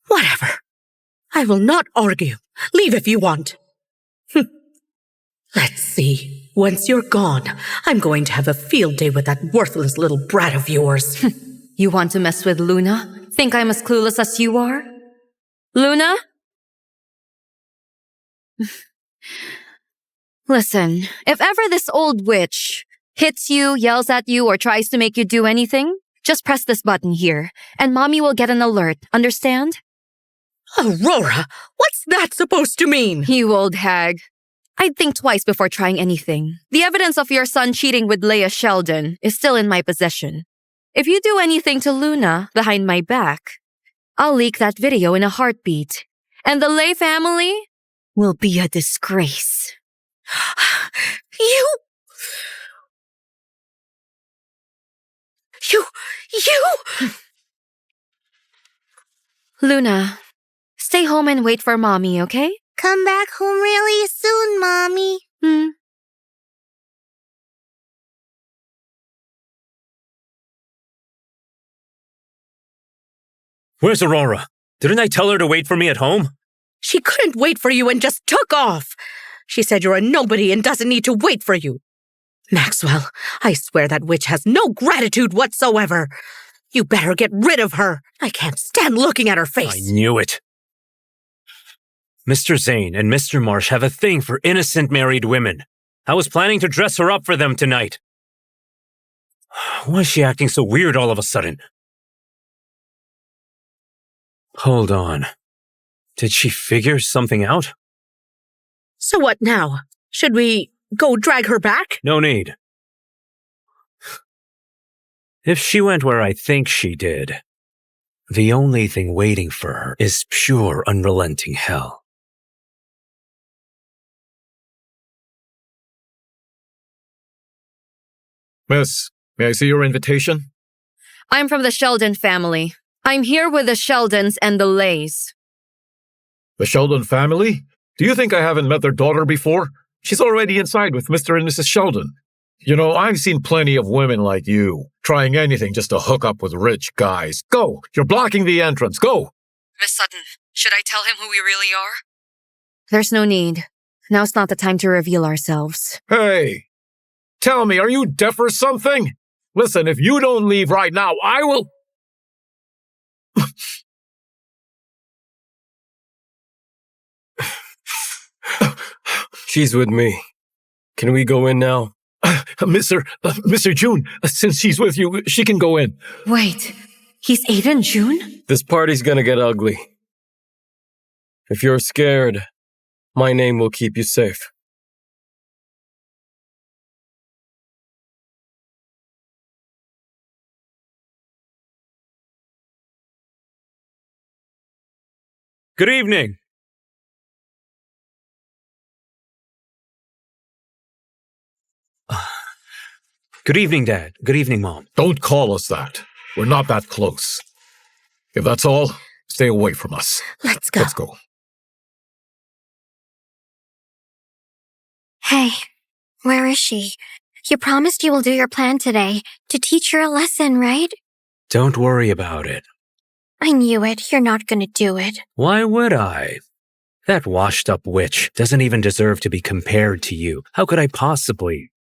Whatever. I will not argue. Leave if you want. Let's see. Once you're gone, I'm going to have a field day with that worthless little brat of yours. You want to mess with Luna? Think I'm as clueless as you are? Luna? Listen, if ever this old witch hits you, yells at you, or tries to make you do anything, just press this button here, and Mommy will get an alert, understand? Aurora, what's that supposed to mean? You old hag. I'd think twice before trying anything. The evidence of your son cheating with Leah Sheldon is still in my possession. If you do anything to Luna behind my back, I'll leak that video in a heartbeat. And the Lay family will be a disgrace. You... Luna, stay home and wait for Mommy, okay? Come back home really soon, Mommy. Where's Aurora? Didn't I tell her to wait for me at home? She couldn't wait for you and just took off. She said you're a nobody and doesn't need to wait for you. Maxwell, I swear that witch has no gratitude whatsoever. You better get rid of her. I can't stand looking at her face. I knew it. Mr. Zane and Mr. Marsh have a thing for innocent married women. I was planning to dress her up for them tonight. Why is she acting so weird all of a sudden? Hold on. Did she figure something out? So what now? Should we go drag her back? No need. If she went where I think she did, the only thing waiting for her is pure, unrelenting hell. Miss, may I see your invitation? I'm from the Sheldon family. I'm here with the Sheldons and the Lays. The Sheldon family? Do you think I haven't met their daughter before? She's already inside with Mr. and Mrs. Sheldon. You know, I've seen plenty of women like you, trying anything just to hook up with rich guys. Go! You're blocking the entrance. Go! Miss Sutton, should I tell him who we really are? There's no need. Now's not the time to reveal ourselves. Hey! Tell me, are you deaf or something? Listen, if you don't leave right now, I will... She's with me. Can we go in now? Mr. June, since she's with you, she can go in. Wait, he's Aiden June? This party's gonna get ugly. If you're scared, my name will keep you safe. Good evening. Good evening, Dad. Good evening, Mom. Don't call us that. We're not that close. If that's all, stay away from us. Let's go. Let's go. Hey, where is she? You promised you will do your plan today to teach her a lesson, right? Don't worry about it. I knew it. You're not gonna do it. Why would I? That washed-up witch doesn't even deserve to be compared to you. How could I possibly?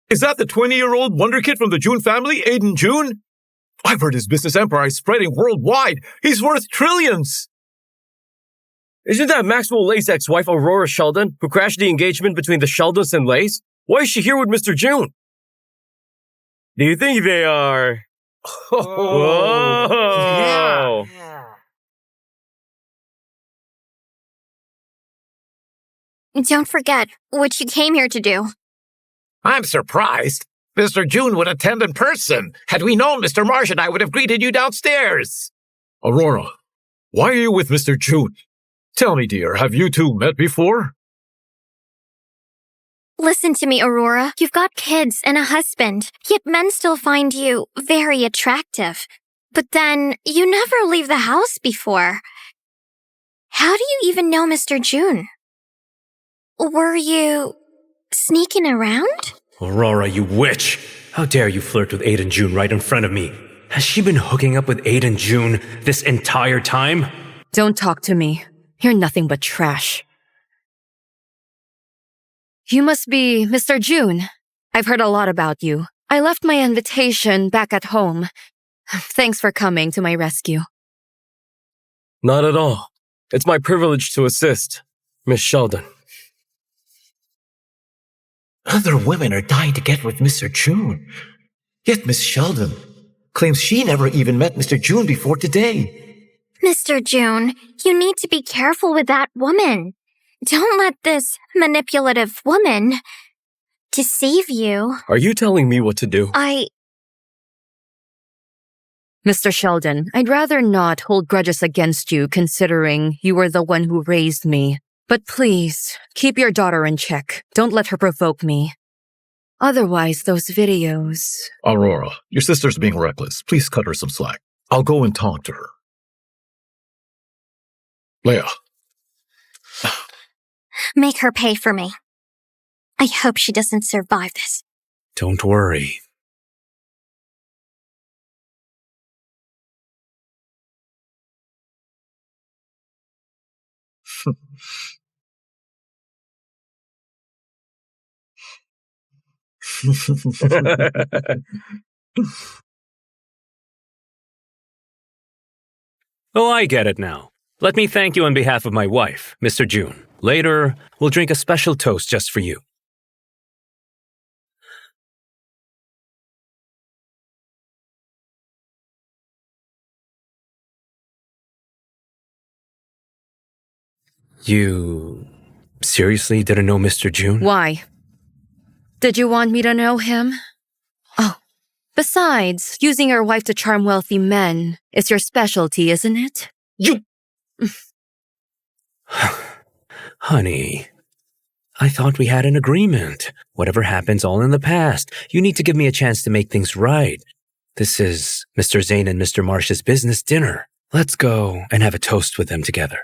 Is that the 20-year-old wonder kid from the June family, Aiden June? I've heard his business empire is spreading worldwide. He's worth trillions. Isn't that Maxwell Lay's ex-wife, Aurora Sheldon, who crashed the engagement between the Sheldons and Lays? Why is she here with Mr. June? Do you think they are... Whoa! Don't forget what you came here to do. I'm surprised. Mr. June would attend in person. Had we known Mr. Marsh and I would have greeted you downstairs. Aurora, why are you with Mr. June? Tell me, dear, have you two met before? Listen to me, Aurora. You've got kids and a husband, yet men still find you very attractive. But then, you never leave the house before. How do you even know Mr. June? Were you sneaking around? Aurora, you witch! How dare you flirt with Aiden June right in front of me? Has she been hooking up with Aiden June this entire time? Don't talk to me. You're nothing but trash. You must be Mr. June. I've heard a lot about you. I left my invitation back at home. Thanks for coming to my rescue. Not at all. It's my privilege to assist, Miss Sheldon. Other women are dying to get with Mr. June. Yet Miss Sheldon claims she never even met Mr. June before today. Mr. June, you need to be careful with that woman. Don't let this manipulative woman deceive you. Are you telling me what to do? Mr. Sheldon, I'd rather not hold grudges against you considering you were the one who raised me. But please, keep your daughter in check. Don't let her provoke me. Otherwise, those videos... Aurora, your sister's being reckless. Please cut her some slack. I'll go and talk to her. Leia. Make her pay for me. I hope she doesn't survive this. Don't worry. Oh, I get it now. Let me thank you on behalf of my wife, Mr. June. Later, we'll drink a special toast just for you. You seriously didn't know Mr. June? Why? Did you want me to know him? Oh, besides, using your wife to charm wealthy men is your specialty, isn't it? You... Honey, I thought we had an agreement. Whatever happens, all in the past. You need to give me a chance to make things right. This is Mr. Zane and Mr. Marsh's business dinner. Let's go and have a toast with them together.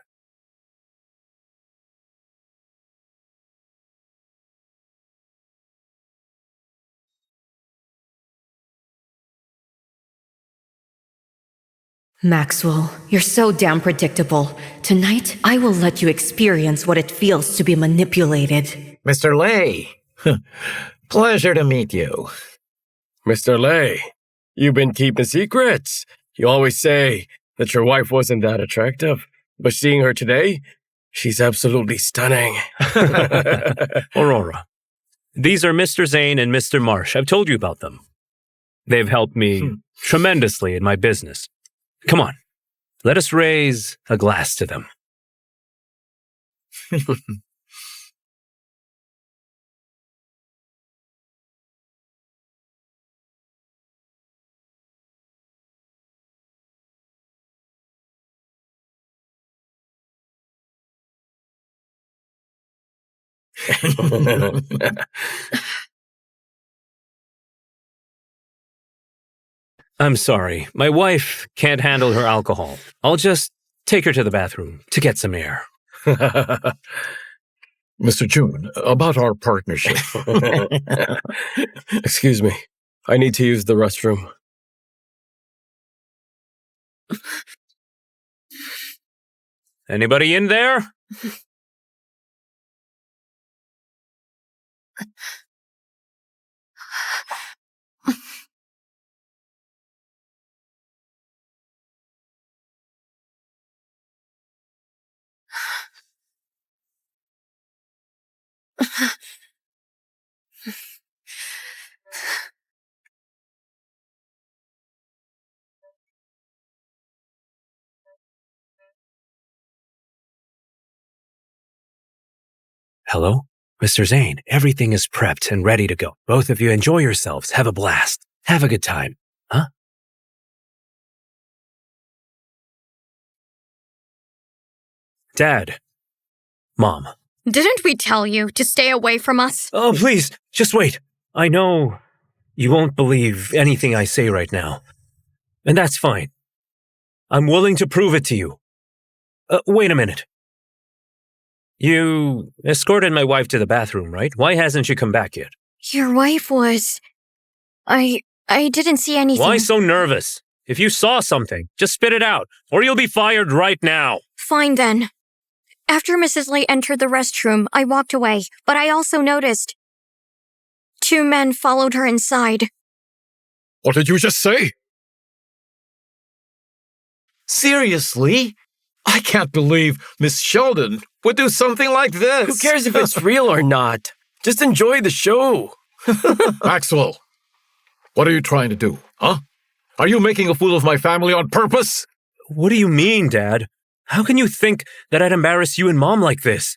Maxwell, you're so damn predictable. Tonight, I will let you experience what it feels to be manipulated. Mr. Lay. Pleasure to meet you. Mr. Lay, you've been keeping secrets. You always say that your wife wasn't that attractive, but seeing her today, she's absolutely stunning. Aurora, these are Mr. Zane and Mr. Marsh. I've told you about them. They've helped me tremendously in my business. Come on, let us raise a glass to them. I'm sorry. My wife can't handle her alcohol. I'll just take her to the bathroom to get some air. Mr. June, about our partnership. Excuse me. I need to use the restroom. Anybody in there? Hello? Mr. Zane, everything is prepped and ready to go. Both of you enjoy yourselves. Have a blast. Have a good time. Huh? Dad. Mom. Didn't we tell you to stay away from us? Oh, please, just wait. I know you won't believe anything I say right now. And that's fine. I'm willing to prove it to you. Wait a minute. You escorted my wife to the bathroom, right? Why hasn't she come back yet? Your wife was... I didn't see anything. Why so nervous? If you saw something, just spit it out, or you'll be fired right now. Fine then. After Mrs. Lay entered the restroom, I walked away, but I also noticed 2 men followed her inside. What did you just say? Seriously? I can't believe Miss Sheldon would do something like this. Who cares if it's real or not? Just enjoy the show. Maxwell, what are you trying to do, huh? Are you making a fool of my family on purpose? What do you mean, Dad? How can you think that I'd embarrass you and Mom like this?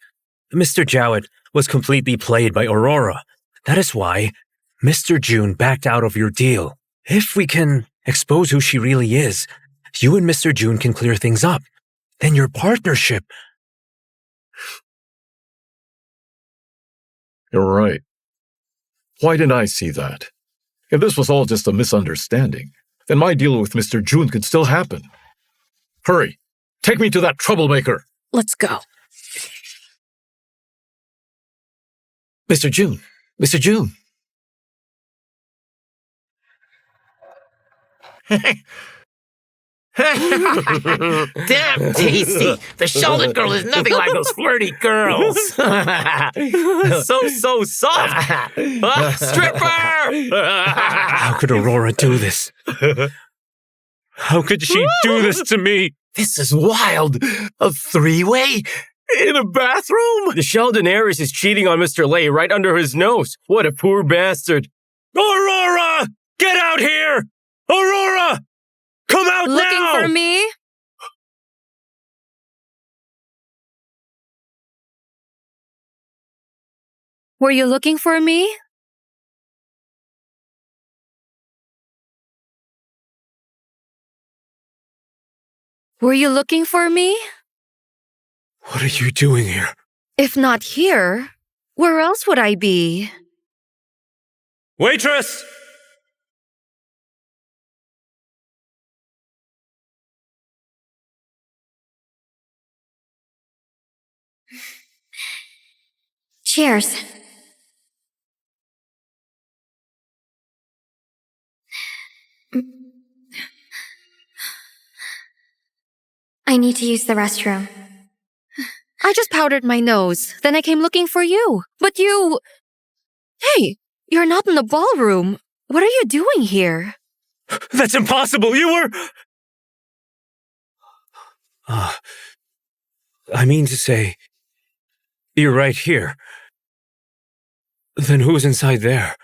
Mr. Jowett was completely played by Aurora. That is why Mr. June backed out of your deal. If we can expose who she really is, you and Mr. June can clear things up. Then your partnership... You're right. Why didn't I see that? If this was all just a misunderstanding, then my deal with Mr. June could still happen. Hurry, take me to that troublemaker. Let's go. Mr. June. Mr. June. Damn tasty. The Sheldon girl is nothing like those flirty girls. So soft. Stripper! How could Aurora do this? How could she do this to me? This is wild. A 3-way? In a bathroom? The Sheldon heiress is cheating on Mr. Lay right under his nose. What a poor bastard. Aurora! Get out here! Aurora! Come out now! Looking for me? Were you looking for me? Were you looking for me? What are you doing here? If not here, where else would I be? Waitress! Cheers. I need to use the restroom. I just powdered my nose. Then I came looking for you. But you... Hey, you're not in the ballroom. What are you doing here? That's impossible! You were... I mean to say... You're right here. Then who's inside there?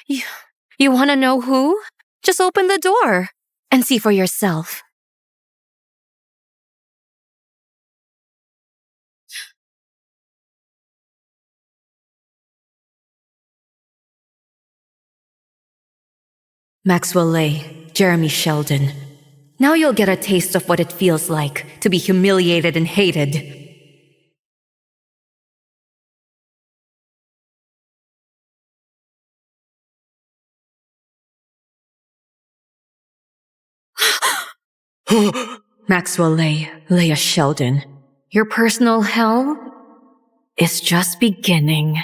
You want to know who? Just open the door and see for yourself. Maxwell Lay, Jeremy Sheldon. Now you'll get a taste of what it feels like to be humiliated and hated. Maxwell Leah Sheldon, your personal hell is just beginning.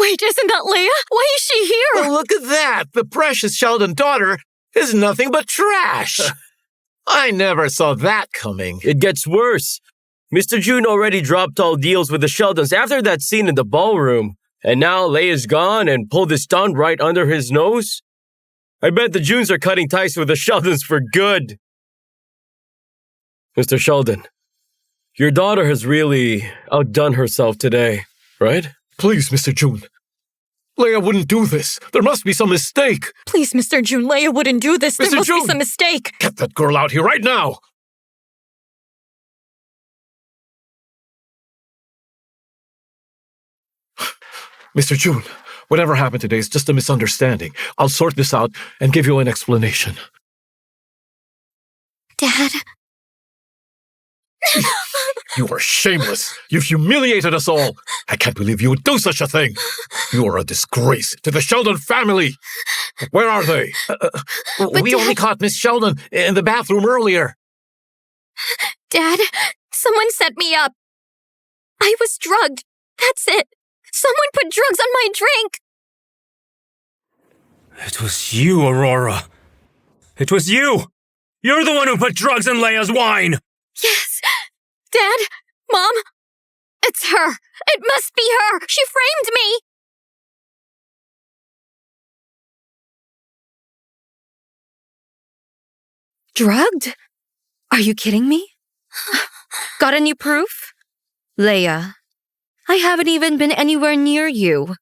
Wait, isn't that Leia? Why is she here? Well, look at that. The precious Sheldon daughter is nothing but trash. I never saw that coming. It gets worse. Mr. June already dropped all deals with the Sheldons after that scene in the ballroom. And now Leia's gone and pulled this stunt right under his nose? I bet the Junes are cutting ties with the Sheldons for good. Mr. Sheldon, your daughter has really outdone herself today, right? Please, Mr. June. Leia wouldn't do this. There must be some mistake. Please, Mr. June, Leia wouldn't do this. There Mr. must be June! some mistake. Get that girl out here right now. Mr. June, whatever happened today is just a misunderstanding. I'll sort this out and give you an explanation. Dad? You are shameless. You've humiliated us all. I can't believe you would do such a thing. You are a disgrace to the Sheldon family. Where are they? We only caught Miss Sheldon in the bathroom earlier. Dad, someone set me up. I was drugged. That's it. Someone put drugs on my drink. It was you, Aurora. It was you. You're the one who put drugs in Leia's wine. Yes. Dad? Mom? It's her. It must be her. She framed me. Drugged? Are you kidding me? Got any proof? Leia, I haven't even been anywhere near you.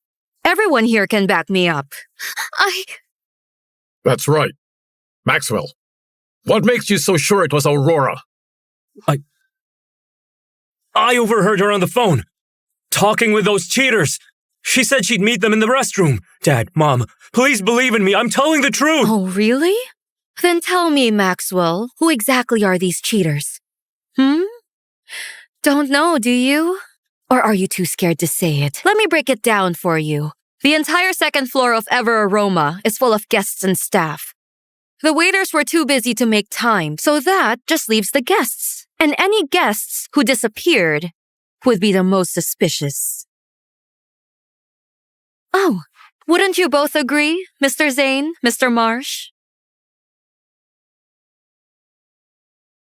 Everyone here can back me up. That's right. Maxwell, what makes you so sure it was Aurora? I overheard her on the phone, talking with those cheaters. She said she'd meet them in the restroom. Dad, Mom, please believe in me. I'm telling the truth. Oh, really? Then tell me, Maxwell, who exactly are these cheaters? Don't know, do you? Or are you too scared to say it? Let me break it down for you. The entire second floor of Aurora is full of guests and staff. The waiters were too busy to make time, so that just leaves the guests. And any guests who disappeared would be the most suspicious. Oh, wouldn't you both agree, Mr. Zane, Mr. Marsh?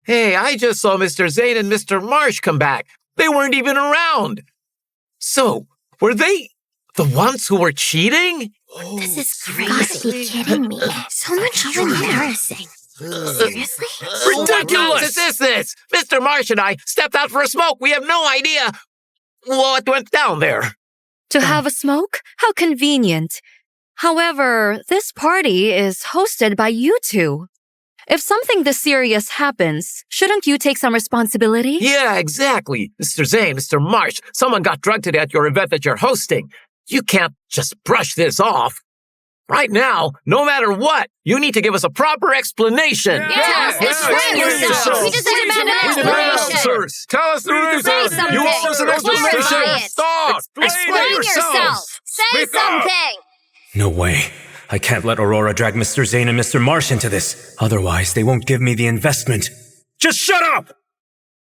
Hey, I just saw Mr. Zane and Mr. Marsh come back. They weren't even around. So, were they the ones who were cheating? This is crazy. Be kidding me. So much embarrassing. Seriously? Ridiculous! Is this? Mr. Marsh and I stepped out for a smoke. We have no idea what went down there. To have a smoke? How convenient. However, this party is hosted by you two. If something this serious happens, shouldn't you take some responsibility? Yeah, exactly. Mr. Zane, Mr. Marsh, someone got drugged today at your event that you're hosting. You can't just brush this off. Right now, no matter what, you need to give us a proper explanation. Yes, explain yourself. We just demand an explanation. Tell us the reason. Say something. You want us an explanation? Clarify it. Stop. Explain yourself. Say something. No way. I can't let Aurora drag Mr. Zane and Mr. Marsh into this. Otherwise, they won't give me the investment. Just shut up!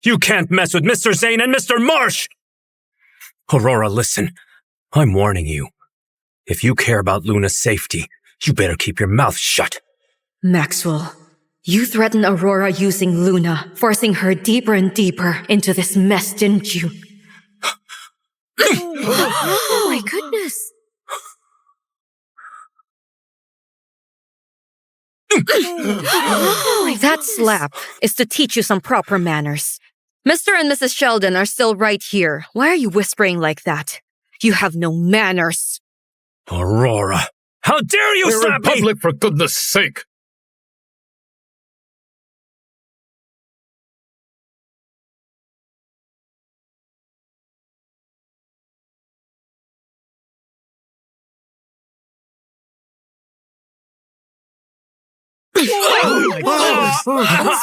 You can't mess with Mr. Zane and Mr. Marsh! Aurora, listen. I'm warning you. If you care about Luna's safety, you better keep your mouth shut. Maxwell, you threatened Aurora using Luna, forcing her deeper and deeper into this mess, didn't you? Oh my goodness. That slap is to teach you some proper manners. Mr. and Mrs. Sheldon are still right here. Why are you whispering like that? You have no manners. Aurora, how dare you We're slap in me? public, for goodness sake.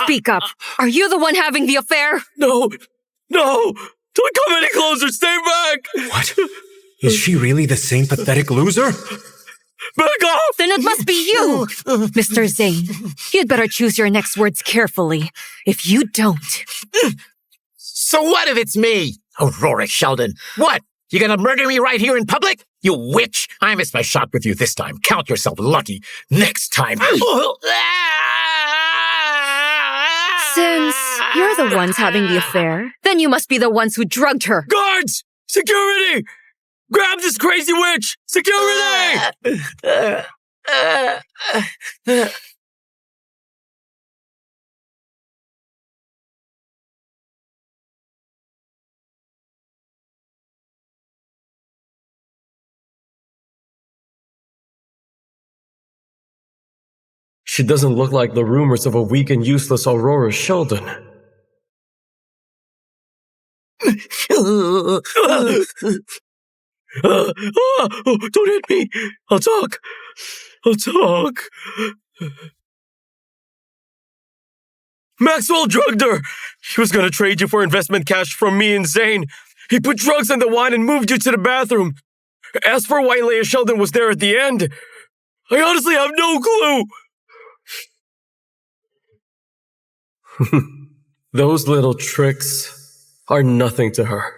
Speak up. Are you the one having the affair? No, Don't come any closer! Stay back! What? Is she really the same pathetic loser? Back off! Then it must be you, Mr. Zane. You'd better choose your next words carefully. If you don't... So what if it's me? Aurora Sheldon. What? You gonna murder me right here in public? You witch! I missed my shot with you this time. Count yourself lucky. Next time. Since you're the ones having the affair, then you must be the ones who drugged her. Guards! Security! Grab this crazy witch! Security! She doesn't look like the rumors of a weak and useless Aurora Sheldon. Don't hit me! I'll talk! Maxwell drugged her! He was gonna trade you for investment cash from me and Zane. He put drugs in the wine and moved you to the bathroom. As for why Leah Sheldon was there at the end, I honestly have no clue! Those little tricks are nothing to her.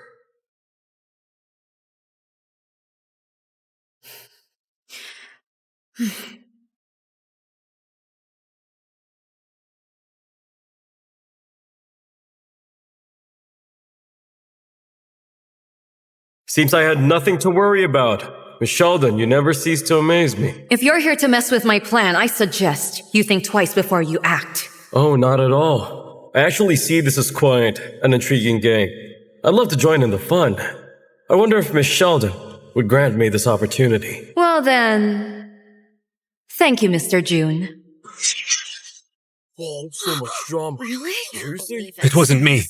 Seems I had nothing to worry about. Miss Sheldon, you never cease to amaze me. If you're here to mess with my plan, I suggest you think twice before you act. Oh, not at all. I actually see this as quite an intriguing game. I'd love to join in the fun. I wonder if Miss Sheldon would grant me this opportunity. Well then, thank you, Mr. June. Oh, so much drama. Really? Seriously? It wasn't me.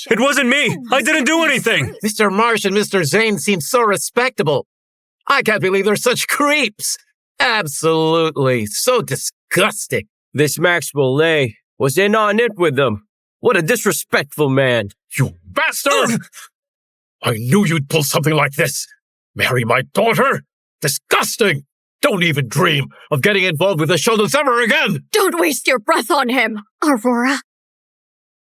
It wasn't me. I didn't do anything. Mr. Marsh and Mr. Zane seem so respectable. I can't believe they're such creeps. Absolutely. So disgusting. This Maxwell was in on it with them. What a disrespectful man. You bastard! I knew you'd pull something like this. Marry my daughter? Disgusting! Don't even dream of getting involved with the Sheldons ever again! Don't waste your breath on him! Aurora,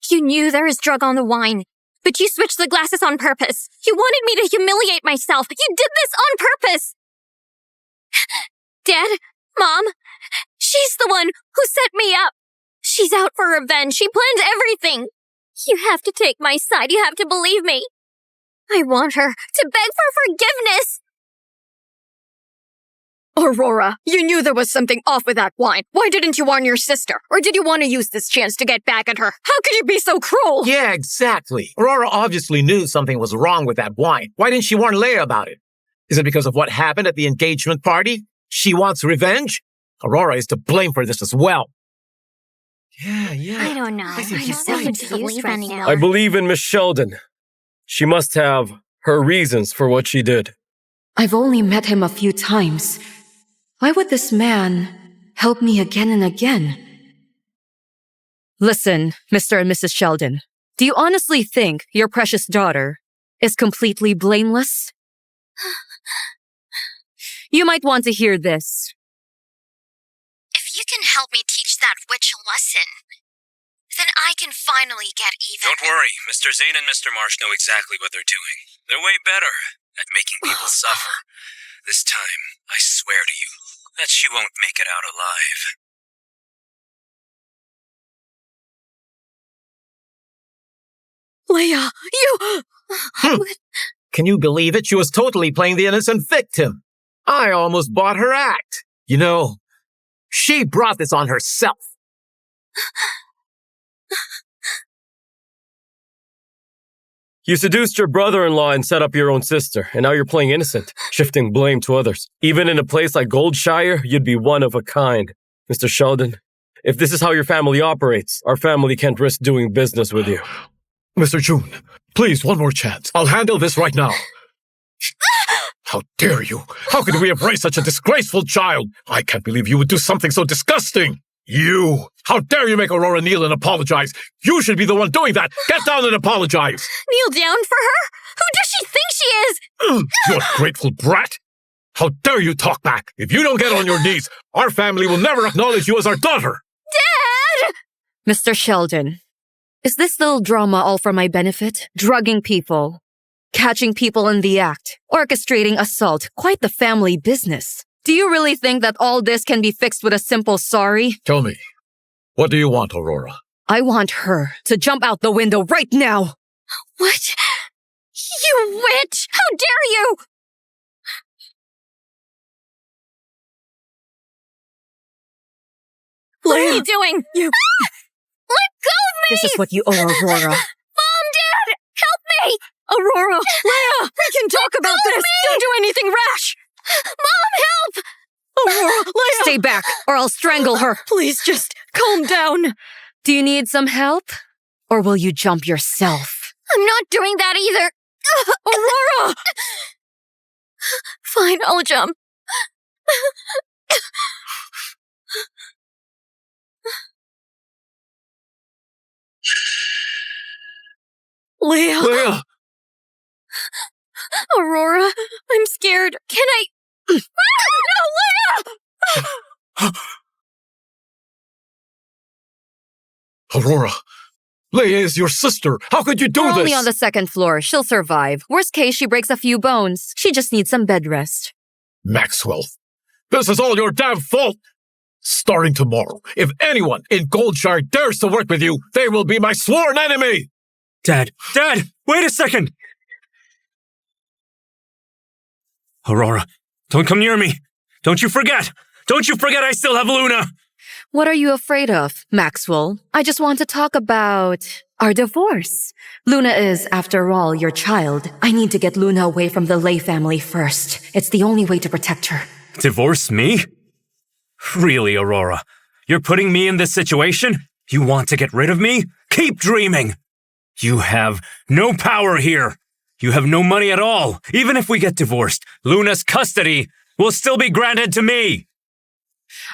you knew there was drug on the wine, but you switched the glasses on purpose. You wanted me to humiliate myself. You did this on purpose! Dad, Mom, she's the one who set me up. She's out for revenge. She planned everything. You have to take my side. You have to believe me. I want her to beg for forgiveness. Aurora, you knew there was something off with that wine. Why didn't you warn your sister? Or did you want to use this chance to get back at her? How could you be so cruel? Yeah, exactly. Aurora obviously knew something was wrong with that wine. Why didn't she warn Leia about it? Is it because of what happened at the engagement party? She wants revenge? Aurora is to blame for this as well. Yeah. I don't know. I think I'm he's so right. confused right now. I believe in Miss Sheldon. She must have her reasons for what she did. I've only met him a few times. Why would this man help me again and again? Listen, Mr. and Mrs. Sheldon, do you honestly think your precious daughter is completely blameless? You might want to hear this. If you can help me teach that witch a lesson, then I can finally get even. Don't worry, Mr. Zane and Mr. Marsh know exactly what they're doing. They're way better at making people suffer. This time, I swear to you that she won't make it out alive. Leia, you... Can you believe it? She was totally playing the innocent victim. I almost bought her act. You know, she brought this on herself. You seduced your brother-in-law and set up your own sister, and now you're playing innocent, shifting blame to others. Even in a place like Goldshire, you'd be one of a kind. Mr. Sheldon, if this is how your family operates, our family can't risk doing business with you. Mr. June, please, one more chance. I'll handle this right now. How dare you? How could we have raised such a disgraceful child? I can't believe you would do something so disgusting. You! How dare you make Aurora kneel and apologize? You should be the one doing that! Get down and apologize! Kneel down for her? Who does she think she is? You ungrateful brat! How dare you talk back? If you don't get on your knees, our family will never acknowledge you as our daughter! Dad! Mr. Sheldon, is this little drama all for my benefit? Drugging people, catching people in the act, orchestrating assault, quite the family business. Do you really think that all this can be fixed with a simple sorry? Tell me, what do you want, Aurora? I want her to jump out the window right now! What? You witch! How dare you! What are you doing? Let go of me! This is what you owe Aurora. Mom, Dad! Help me! Aurora! Leia! We can talk about this! Don't do anything rash! Mom, help! Aurora! Leia! Stay back, or I'll strangle her. Please, just calm down. Do you need some help? Or will you jump yourself? I'm not doing that either. Aurora! Fine, I'll jump. Leia! Leia! Aurora, I'm scared. Can I... No, Leia! Aurora, Leia is your sister. How could you do We're this? only on the second floor. She'll survive. Worst case, she breaks a few bones. She just needs some bed rest. Maxwell, this is all your damn fault. Starting tomorrow, if anyone in Goldshire dares to work with you, they will be my sworn enemy. Dad, wait a second! Aurora, don't come near me. Don't you forget I still have Luna. What are you afraid of, Maxwell? I just want to talk about our divorce. Luna is, after all, your child. I need to get Luna away from the Lay family first. It's the only way to protect her. Divorce me? Really, Aurora? You're putting me in this situation? You want to get rid of me? Keep dreaming! You have no power here. You have no money at all. Even if we get divorced, Luna's custody will still be granted to me.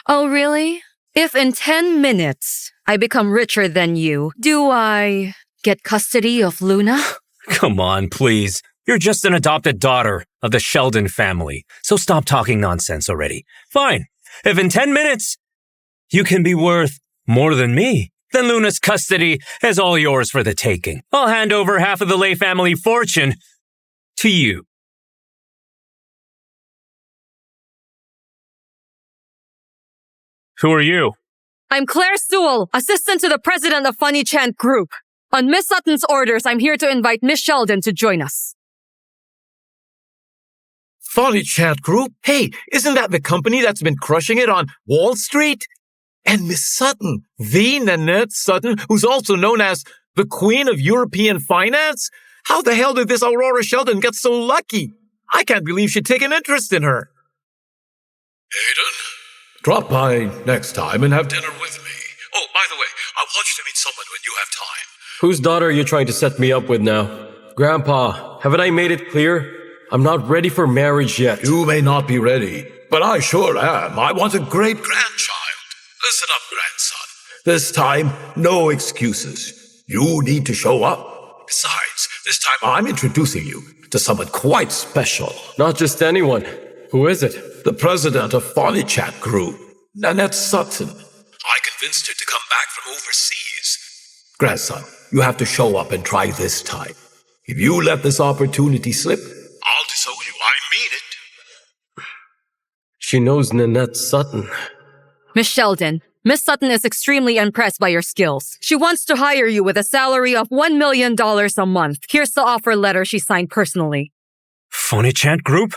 Oh, really? If in 10 minutes I become richer than you, do I get custody of Luna? Come on, please. You're just an adopted daughter of the Sheldon family, so stop talking nonsense already. Fine. If in 10 minutes you can be worth more than me, then Luna's custody is all yours for the taking. I'll hand over half of the Lay family fortune to you. Who are you? I'm Claire Sewell, assistant to the president of Funny Chant Group. On Miss Sutton's orders, I'm here to invite Miss Sheldon to join us. Funny Chant Group? Hey, isn't that the company that's been crushing it on Wall Street? And Miss Sutton, the Nanette Sutton, who's also known as the Queen of European Finance? How the hell did this Aurora Sheldon get so lucky? I can't believe she'd take an interest in her. Aiden, drop by next time and have dinner with me. Oh, by the way, I want you to meet someone when you have time. Whose daughter are you trying to set me up with now? Grandpa, haven't I made it clear? I'm not ready for marriage yet. You may not be ready, but I sure am. I want a great grandchild. Listen up, grandson. This time, no excuses. You need to show up. Besides, this time I'm introducing you to someone quite special. Not just anyone. Who is it? The president of Funny Chat Group, Nanette Sutton. I convinced her to come back from overseas. Grandson, you have to show up and try this time. If you let this opportunity slip, I'll disown you. I mean it. She knows Nanette Sutton. Miss Sheldon, Miss Sutton is extremely impressed by your skills. She wants to hire you with a salary of $1 million a month. Here's the offer letter she signed personally. Funny Chant Group?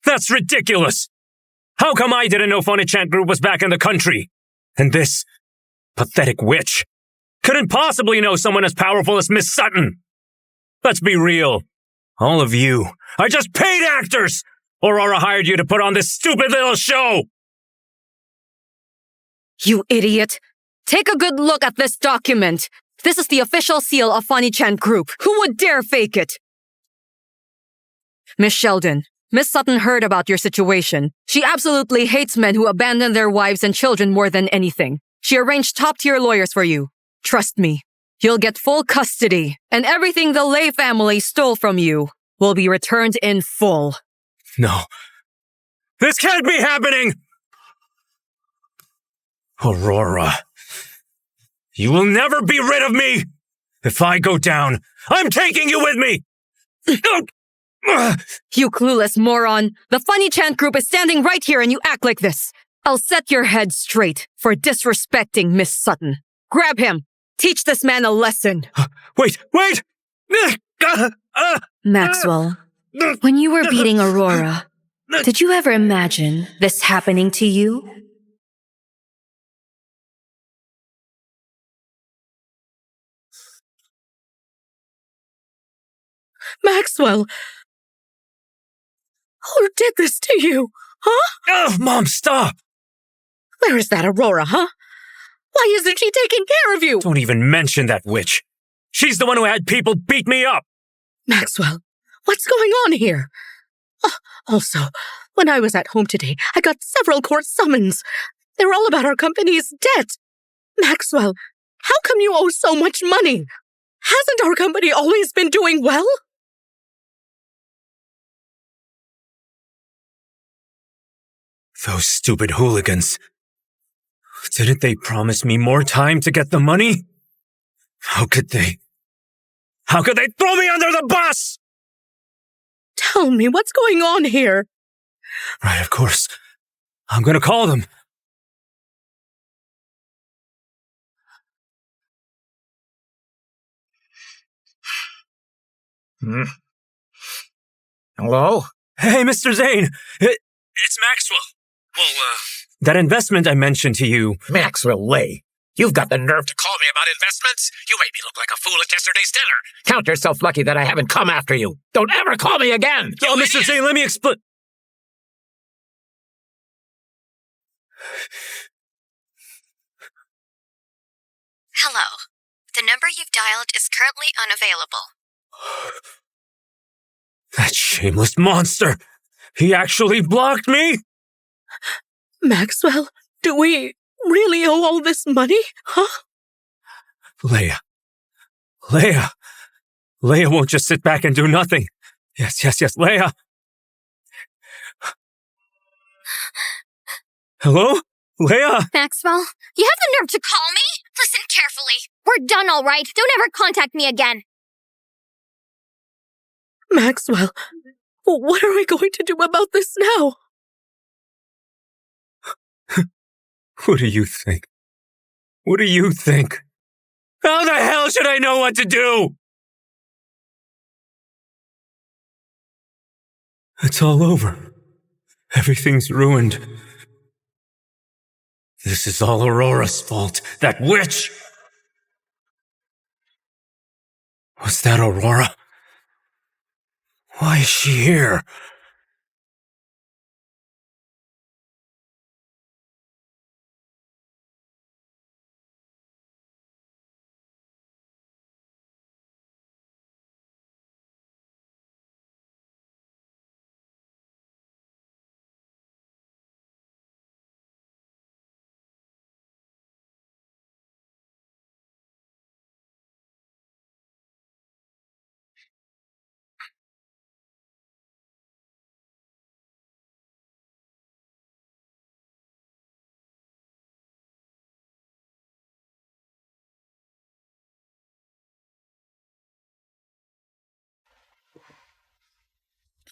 That's ridiculous! How come I didn't know Funny Chant Group was back in the country? And this pathetic witch couldn't possibly know someone as powerful as Miss Sutton. Let's be real. All of you are just paid actors! Aurora hired you to put on this stupid little show! You idiot! Take a good look at this document. This is the official seal of Funny Chant Group. Who would dare fake it? Miss Sheldon, Miss Sutton heard about your situation. She absolutely hates men who abandon their wives and children more than anything. She arranged top-tier lawyers for you. Trust me, you'll get full custody, and everything the Lay family stole from you will be returned in full. No. This can't be happening! Aurora. You will never be rid of me! If I go down, I'm taking you with me! You clueless moron! The funny chant group is standing right here and you act like this! I'll set your head straight for disrespecting Miss Sutton. Grab him! Teach this man a lesson! Wait! Maxwell, when you were beating Aurora, did you ever imagine this happening to you? Maxwell! Who did this to you? Huh? Oh, Mom, stop! Where is that Aurora, huh? Why isn't she taking care of you? Don't even mention that witch. She's the one who had people beat me up. Maxwell, what's going on here? Also, when I was at home today, I got several court summons. They're all about our company's debt. Maxwell, how come you owe so much money? Hasn't our company always been doing well? Those stupid hooligans. Didn't they promise me more time to get the money? How could they throw me under the bus? Tell me, what's going on here? Right, of course. I'm gonna call them. Hello? Hey, Mr. Zane. It's Maxwell. Well, that investment I mentioned to you. Maxwell Lay. You've got the nerve to call me about investments? You made me look like a fool at yesterday's dinner. Count yourself lucky that I haven't come after you. Don't ever call me again. Oh, Mr. Zane, let me explain. Hello. The number you've dialed is currently unavailable. That shameless monster. He actually blocked me? Maxwell, do we really owe all this money, huh? Leia won't just sit back and do nothing. Yes, Leia. Hello? Leia? Maxwell, you have the nerve to call me? Listen carefully. We're done, all right? Don't ever contact me again. Maxwell, what are we going to do about this now? What do you think? How the hell should I know what to do? It's all over. Everything's ruined. This is all Aurora's fault. That witch! Was that Aurora? Why is she here?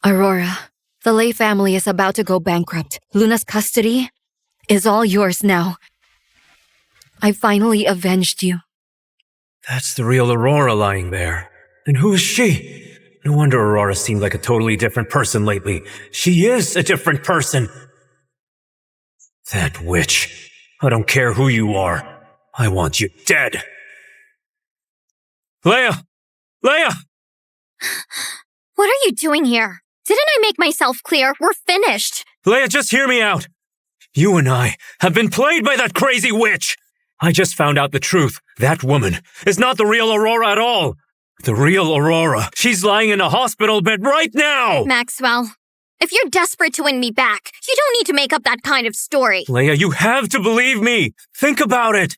Aurora, the Lay family is about to go bankrupt. Luna's custody is all yours now. I finally avenged you. That's the real Aurora lying there. And who is she? No wonder Aurora seemed like a totally different person lately. She is a different person. That witch. I don't care who you are. I want you dead. Leia! What are you doing here? Didn't I make myself clear? We're finished. Leia, just hear me out. You and I have been played by that crazy witch. I just found out the truth. That woman is not the real Aurora at all. The real Aurora. She's lying in a hospital bed right now. Maxwell, If you're desperate to win me back, you don't need to make up that kind of story. Leia, you have to believe me. Think about it.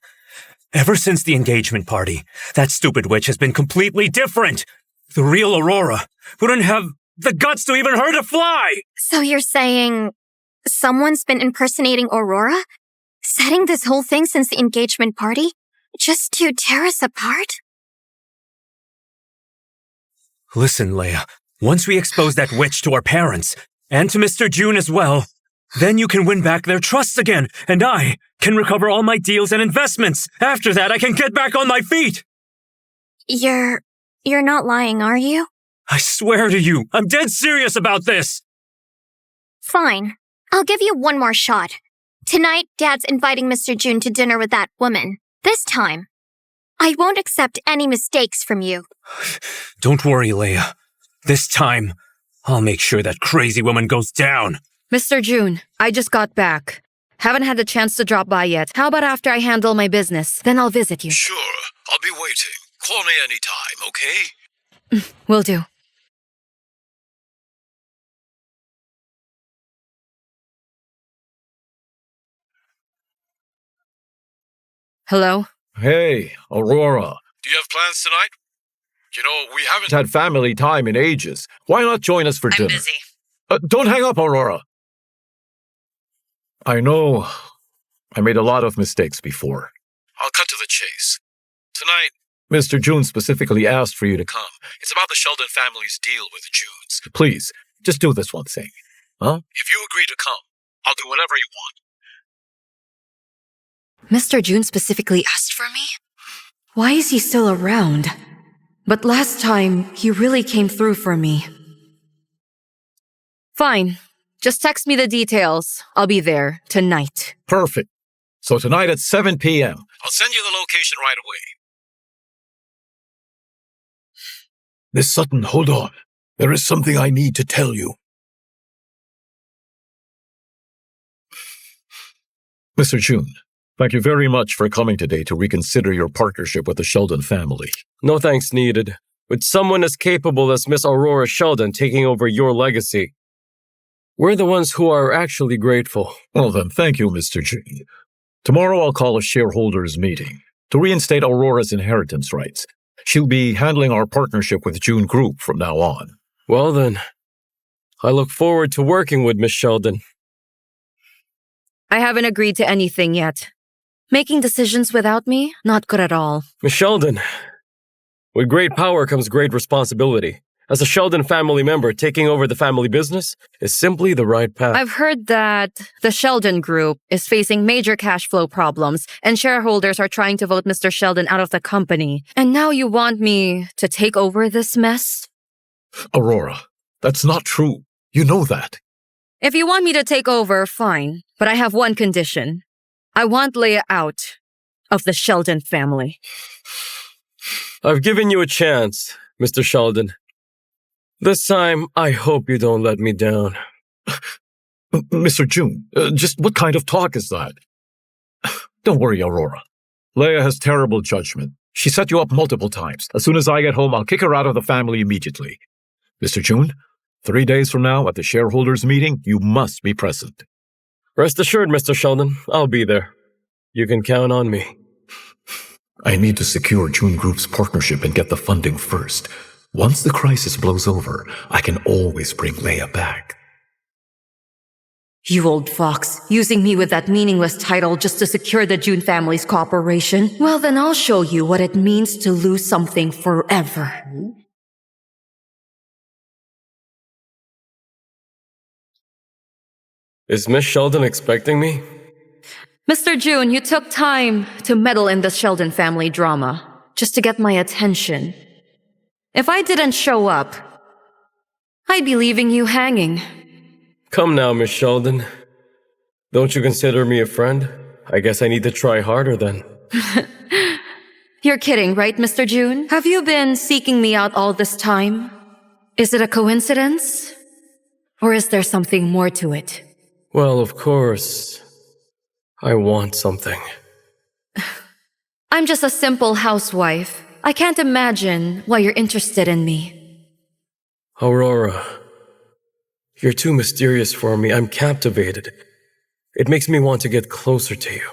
Ever since the engagement party, that stupid witch has been completely different. The real Aurora wouldn't have the guts to even hurt a fly. So you're saying someone's been impersonating Aurora? Setting this whole thing since the engagement party? Just to tear us apart? Listen, Leia, once we expose that witch to our parents, and to Mr. June as well, then you can win back their trust again, and I can recover all my deals and investments. After that, I can get back on my feet. You're not lying, are you? I swear to you, I'm dead serious about this. Fine. I'll give you one more shot. Tonight, Dad's inviting Mr. June to dinner with that woman. This time, I won't accept any mistakes from you. Don't worry, Leia. This time, I'll make sure that crazy woman goes down. Mr. June, I just got back. Haven't had the chance to drop by yet. How about after I handle my business? Then I'll visit you. Sure, I'll be waiting. Call me anytime, okay? Will do. Hello? Hey, Aurora. Do you have plans tonight? You know, we haven't had family time in ages. Why not join us for dinner? I'm busy. Don't hang up, Aurora. I know I made a lot of mistakes before. I'll cut to the chase. Tonight, Mr. June specifically asked for you to come. It's about the Sheldon family's deal with the Junes. Please, just do this one thing. Huh? If you agree to come, I'll do whatever you want. Mr. June specifically asked for me? Why is he still around? But last time, he really came through for me. Fine. Just text me the details. I'll be there tonight. Perfect. So tonight at 7 p.m. I'll send you the location right away. Miss Sutton, hold on. There is something I need to tell you. Mr. June, thank you very much for coming today to reconsider your partnership with the Sheldon family. No thanks needed. With someone as capable as Miss Aurora Sheldon taking over your legacy, we're the ones who are actually grateful. Well then, thank you, Mr. June. Tomorrow I'll call a shareholders meeting to reinstate Aurora's inheritance rights. She'll be handling our partnership with June Group from now on. Well then, I look forward to working with Miss Sheldon. I haven't agreed to anything yet. Making decisions without me? Not good at all. Miss Sheldon, with great power comes great responsibility. As a Sheldon family member, taking over the family business is simply the right path. I've heard that the Sheldon Group is facing major cash flow problems, and shareholders are trying to vote Mr. Sheldon out of the company. And now you want me to take over this mess? Aurora, that's not true. You know that. If you want me to take over, fine. But I have one condition. I want Leia out of the Sheldon family. I've given you a chance, Mr. Sheldon. This time, I hope you don't let me down. Mr. June, just what kind of talk is that? Don't worry, Aurora. Leia has terrible judgment. She set you up multiple times. As soon as I get home, I'll kick her out of the family immediately. Mr. June, 3 days from now at the shareholders meeting, you must be present. Rest assured, Mr. Sheldon, I'll be there. You can count on me. I need to secure June Group's partnership and get the funding first. Once the crisis blows over, I can always bring Leia back. You old fox, using me with that meaningless title just to secure the June family's cooperation? Well, then I'll show you what it means to lose something forever. Is Miss Sheldon expecting me? Mr. June, you took time to meddle in the Sheldon family drama, just to get my attention. If I didn't show up, I'd be leaving you hanging. Come now, Miss Sheldon. Don't you consider me a friend? I guess I need to try harder then. You're kidding, right, Mr. June? Have you been seeking me out all this time? Is it a coincidence? Or is there something more to it? Well, of course. I want something. I'm just a simple housewife. I can't imagine why you're interested in me. Aurora, You're too mysterious for me. I'm captivated. It makes me want to get closer to you.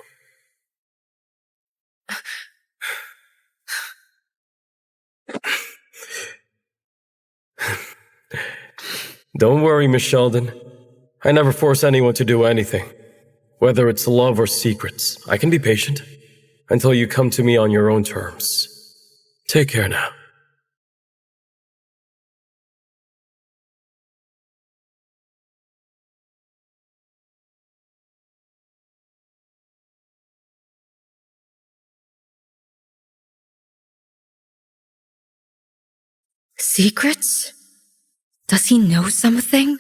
Don't worry, Miss Sheldon. I never force anyone to do anything. Whether it's love or secrets, I can be patient until you come to me on your own terms. Take care now. Secrets? Does he know something?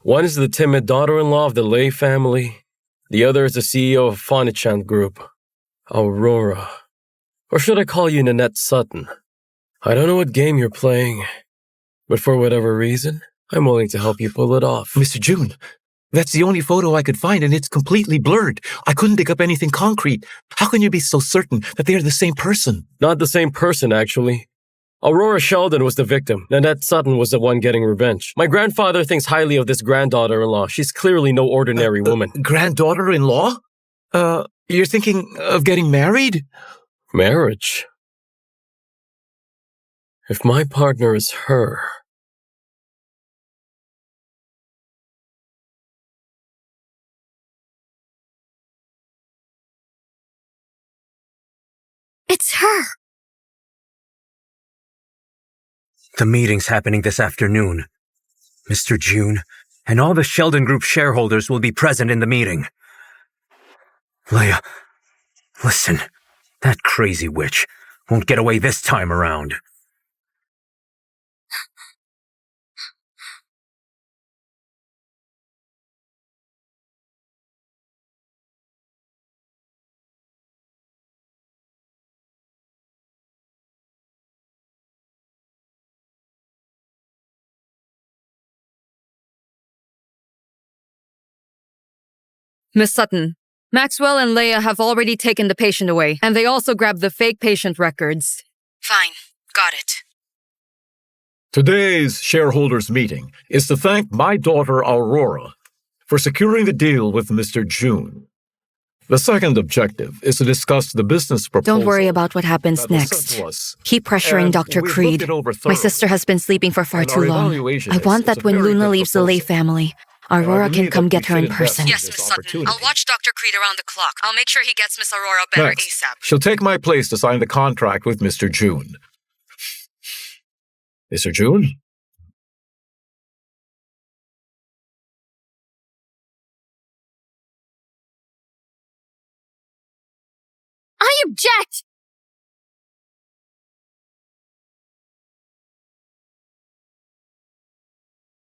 One is the timid daughter-in-law of the Lay family. The other is the CEO of Phonichan Group, Aurora. Or should I call you Nanette Sutton? I don't know what game you're playing, but for whatever reason, I'm willing to help you pull it off. Mr. June, that's the only photo I could find, and it's completely blurred. I couldn't dig up anything concrete. How can you be so certain that they are the same person? Not the same person, actually. Aurora Sheldon was the victim. Nanette Sutton was the one getting revenge. My grandfather thinks highly of this granddaughter-in-law. She's clearly no ordinary woman. Granddaughter-in-law? You're thinking of getting married? Marriage? If my partner is her... It's her! The meeting's happening this afternoon. Mr. June and all the Sheldon Group shareholders will be present in the meeting. Leia, listen. That crazy witch won't get away this time around. Miss Sutton, Maxwell and Leia have already taken the patient away, and they also grabbed the fake patient records. Fine. Got it. Today's shareholders meeting is to thank my daughter Aurora for securing the deal with Mr. June. The second objective is to discuss the business proposal. Don't worry about what happens next. Keep pressuring Dr. Creed. My sister has been sleeping for far too long. I want that when Luna leaves the Lay family, Aurora can come get her in person. Yes, Miss Sutton. I'll watch Dr. Creed around the clock. I'll make sure he gets Miss Aurora better Next, ASAP. she'll take my place to sign the contract with Mr. June. Mr. June? I object!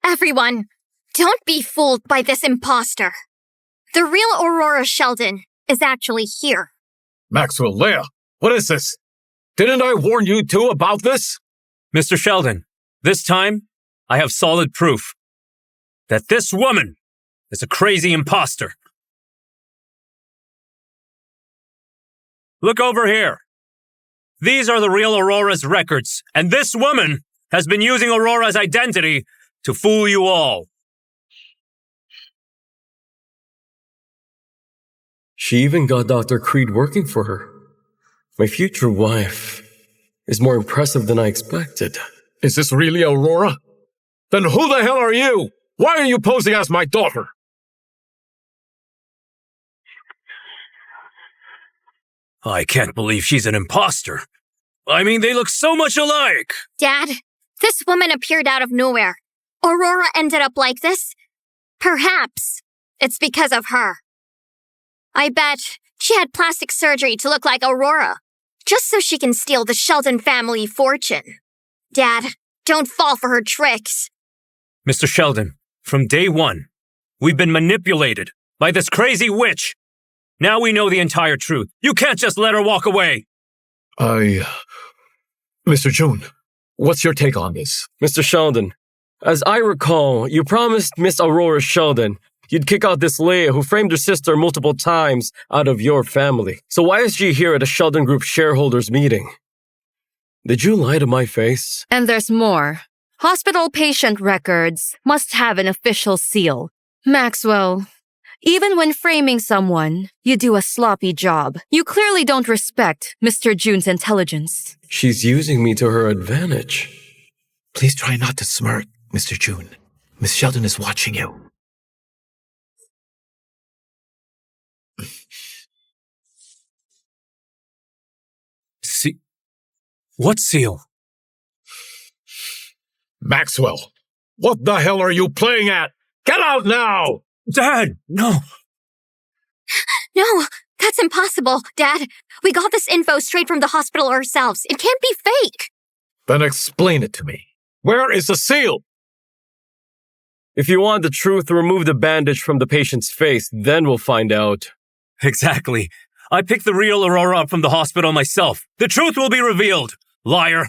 Everyone, don't be fooled by this impostor. The real Aurora Sheldon is actually here. Maxwell, Leia, what is this? Didn't I warn you two about this? Mr. Sheldon, this time, I have solid proof that this woman is a crazy imposter. Look over here. These are the real Aurora's records, and this woman has been using Aurora's identity to fool you all. She even got Dr. Creed working for her. My future wife is more impressive than I expected. Is this really Aurora? Then who the hell are you? Why are you posing as my daughter? I can't believe she's an imposter. I mean, they look so much alike. Dad, this woman appeared out of nowhere. Aurora ended up like this. Perhaps it's because of her. I bet she had plastic surgery to look like Aurora, just so she can steal the Sheldon family fortune. Dad, don't fall for her tricks. Mr. Sheldon, from day one, we've been manipulated by this crazy witch. Now we know the entire truth. You can't just let her walk away. Mr. June, what's your take on this? Mr. Sheldon, as I recall, you promised Miss Aurora Sheldon you'd kick out this Leia who framed her sister multiple times out of your family. So why is she here at a Sheldon Group shareholders meeting? Did you lie to my face? And there's more. Hospital patient records must have an official seal. Maxwell, even when framing someone, you do a sloppy job. You clearly don't respect Mr. June's intelligence. She's using me to her advantage. Please try not to smirk, Mr. June. Miss Sheldon is watching you. What seal? Maxwell, what the hell are you playing at? Get out now! Dad, no. No, that's impossible, Dad. We got this info straight from the hospital ourselves. It can't be fake. Then explain it to me. Where is the seal? If you want the truth, remove the bandage from the patient's face, then we'll find out. Exactly. I picked the real Aurora up from the hospital myself. The truth will be revealed, liar.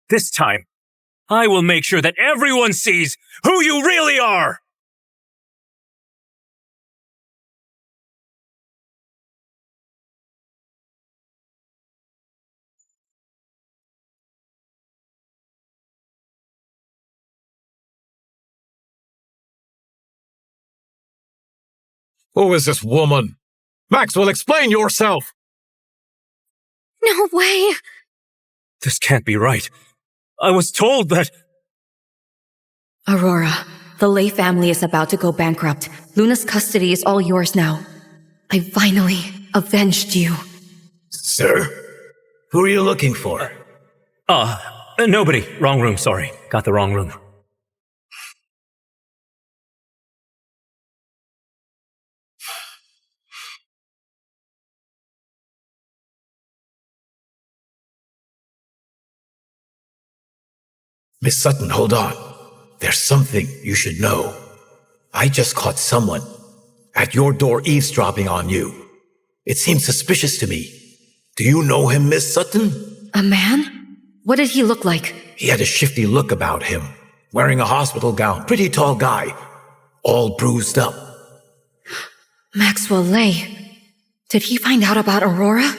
This time, I will make sure that everyone sees who you really are. Who is this woman? Maxwell, explain yourself! No way. This can't be right. I was told that... Aurora, the Lay family is about to go bankrupt. Luna's custody is all yours now. I finally avenged you. Sir, who are you looking for? Nobody. Wrong room, sorry. Got the wrong room. Miss Sutton, hold on. There's something you should know. I just caught someone at your door eavesdropping on you. It seems suspicious to me. Do you know him, Miss Sutton? A man? What did he look like? He had a shifty look about him, wearing a hospital gown, pretty tall guy, all bruised up. Maxwell Lay. Did he find out about Aurora?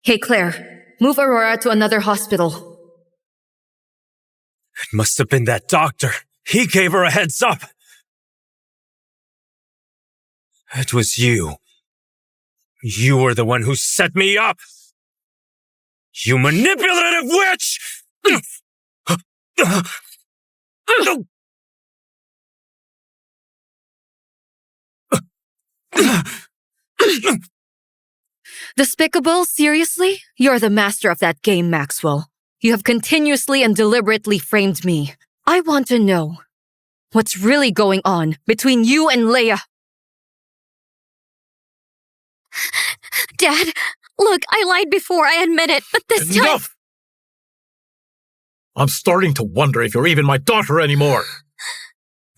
Hey, Claire. Move Aurora to another hospital. It must have been that doctor. He gave her a heads up. It was you. You were the one who set me up. You manipulative witch! Despicable? Seriously? You're the master of that game, Maxwell. You have continuously and deliberately framed me. I want to know what's really going on between you and Leia. Dad, look, I lied before, I admit it, but this time... Enough! I'm starting to wonder if you're even my daughter anymore.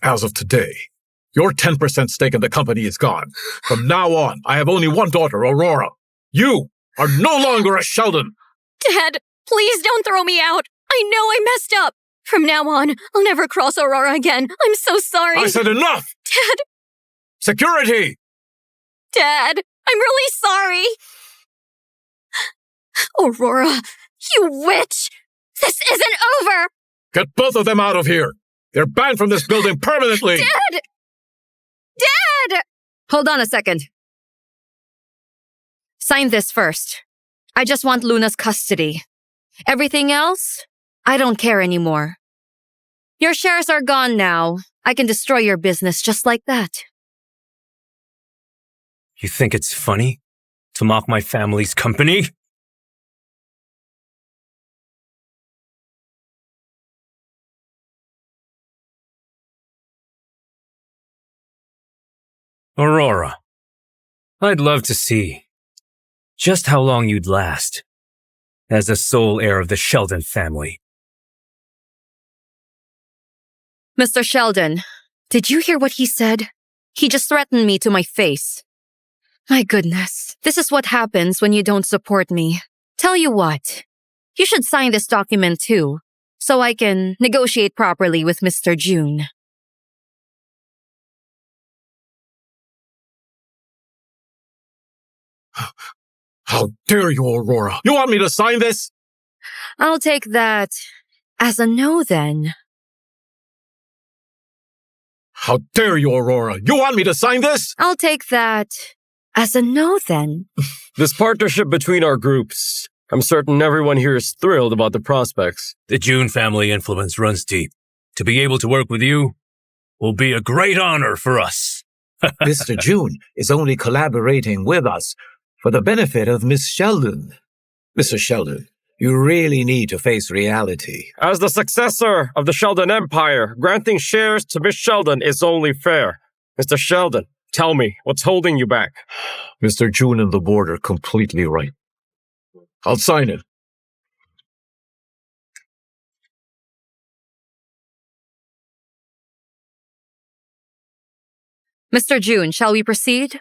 As of today, your 10% stake in the company is gone. From now on, I have only one daughter, Aurora. You are no longer a Sheldon. Dad, please don't throw me out. I know I messed up. From now on, I'll never cross Aurora again. I'm so sorry. I said enough! Dad! Security! Dad, I'm really sorry. Aurora, you witch! This isn't over! Get both of them out of here! They're banned from this building permanently! Dad! Dad! Hold on a second. Sign this first. I just want Luna's custody. Everything else, I don't care anymore. Your shares are gone now. I can destroy your business just like that. You think it's funny to mock my family's company? Aurora, I'd love to see just how long you'd last as the sole heir of the Sheldon family. Mr. Sheldon, did you hear what he said? He just threatened me to my face. My goodness, this is what happens when you don't support me. Tell you what, you should sign this document too, so I can negotiate properly with Mr. June. How dare you, Aurora? You want me to sign this? I'll take that as a no then. How dare you, Aurora? You want me to sign this? I'll take that as a no then. This partnership between our groups, I'm certain everyone here is thrilled about the prospects. The June family influence runs deep. To be able to work with you will be a great honor for us. Mr. June is only collaborating with us for the benefit of Miss Sheldon. Mr. Sheldon, you really need to face reality. As the successor of the Sheldon Empire, granting shares to Miss Sheldon is only fair. Mr. Sheldon, tell me, what's holding you back? Mr. June and the board are completely right. I'll sign it. Mr. June, shall we proceed?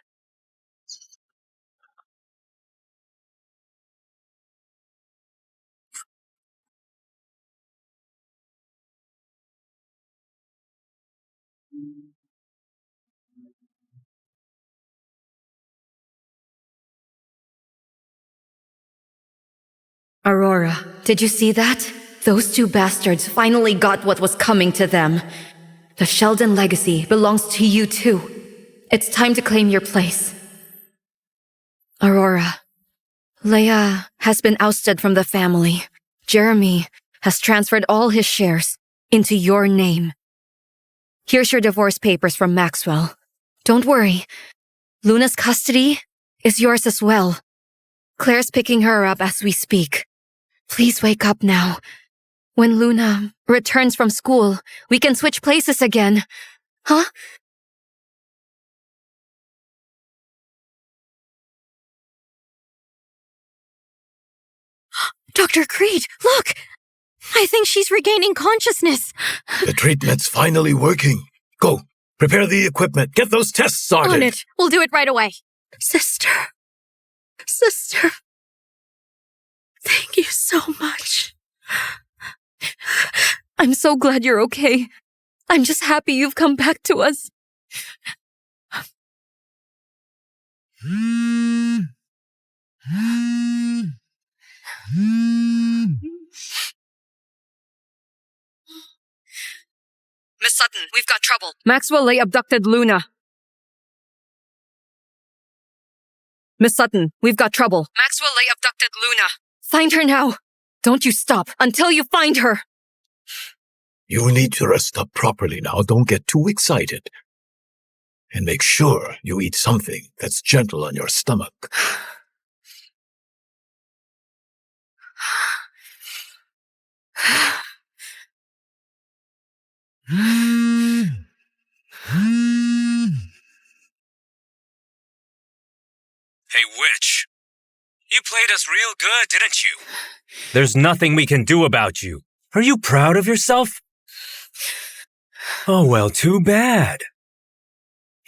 Aurora, did you see that? Those two bastards finally got what was coming to them. The Sheldon legacy belongs to you too. It's time to claim your place. Aurora, Leia has been ousted from the family. Jeremy has transferred all his shares into your name. Here's your divorce papers from Maxwell. Don't worry. Luna's custody is yours as well. Claire's picking her up as we speak. Please wake up now. When Luna returns from school, we can switch places again. Huh? Dr. Creed, look! I think she's regaining consciousness. The treatment's finally working. Go, prepare the equipment. Get those tests started. On it. We'll do it right away. Sister. Thank you so much. I'm so glad you're okay. I'm just happy you've come back to us. Miss Sutton, we've got trouble. Maxwell abducted Luna. Miss Sutton, we've got trouble. Maxwell abducted Luna. Find her now. Don't you stop until you find her. You need to rest up properly now. Don't get too excited. And make sure you eat something that's gentle on your stomach. Hey, witch. You played us real good, didn't you? There's nothing we can do about you. Are you proud of yourself? Oh, well, too bad.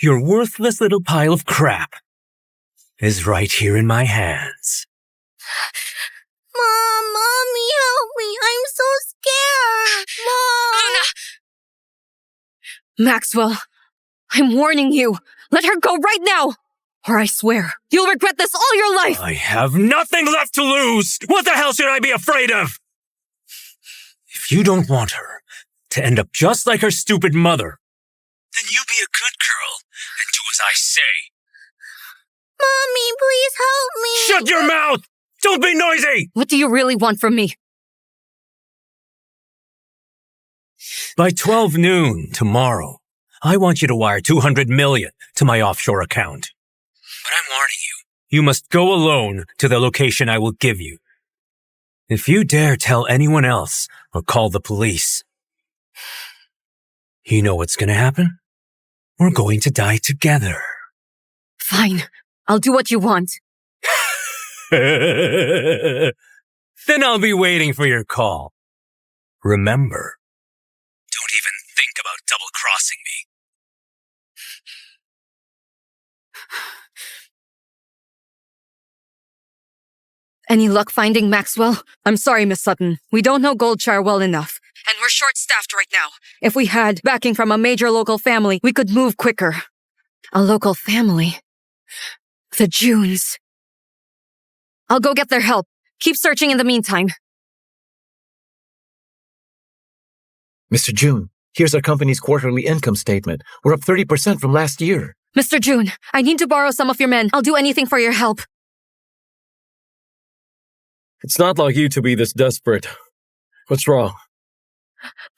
Your worthless little pile of crap is right here in my hands. Mom, Mommy, help me. I'm so scared. Mom. Luna! Maxwell, I'm warning you. Let her go right now. Or I swear, you'll regret this all your life. I have nothing left to lose. What the hell should I be afraid of? If you don't want her to end up just like her stupid mother, Then you be a good girl and do as I say. Mommy, please help me. shut your mouth! Don't be noisy! What do you really want from me? By 12 noon tomorrow, I want you to wire $200 million to my offshore account. But I'm warning you. You must go alone to the location I will give you. If you dare tell anyone else or call the police, you know what's going to happen? We're going to die together. Fine. I'll do what you want. Then I'll be waiting for your call. Remember, Don't even think about double-crossing me. Any luck finding Maxwell? I'm sorry, Miss Sutton. We don't know Goldshire well enough. And we're short-staffed right now. If we had backing from a major local family, we could move quicker. A local family? The Junes. I'll go get their help. Keep searching in the meantime. Mr. June, here's our company's quarterly income statement. We're up 30% from last year. Mr. June, I need to borrow some of your men. I'll do anything for your help. It's not like you to be this desperate. What's wrong?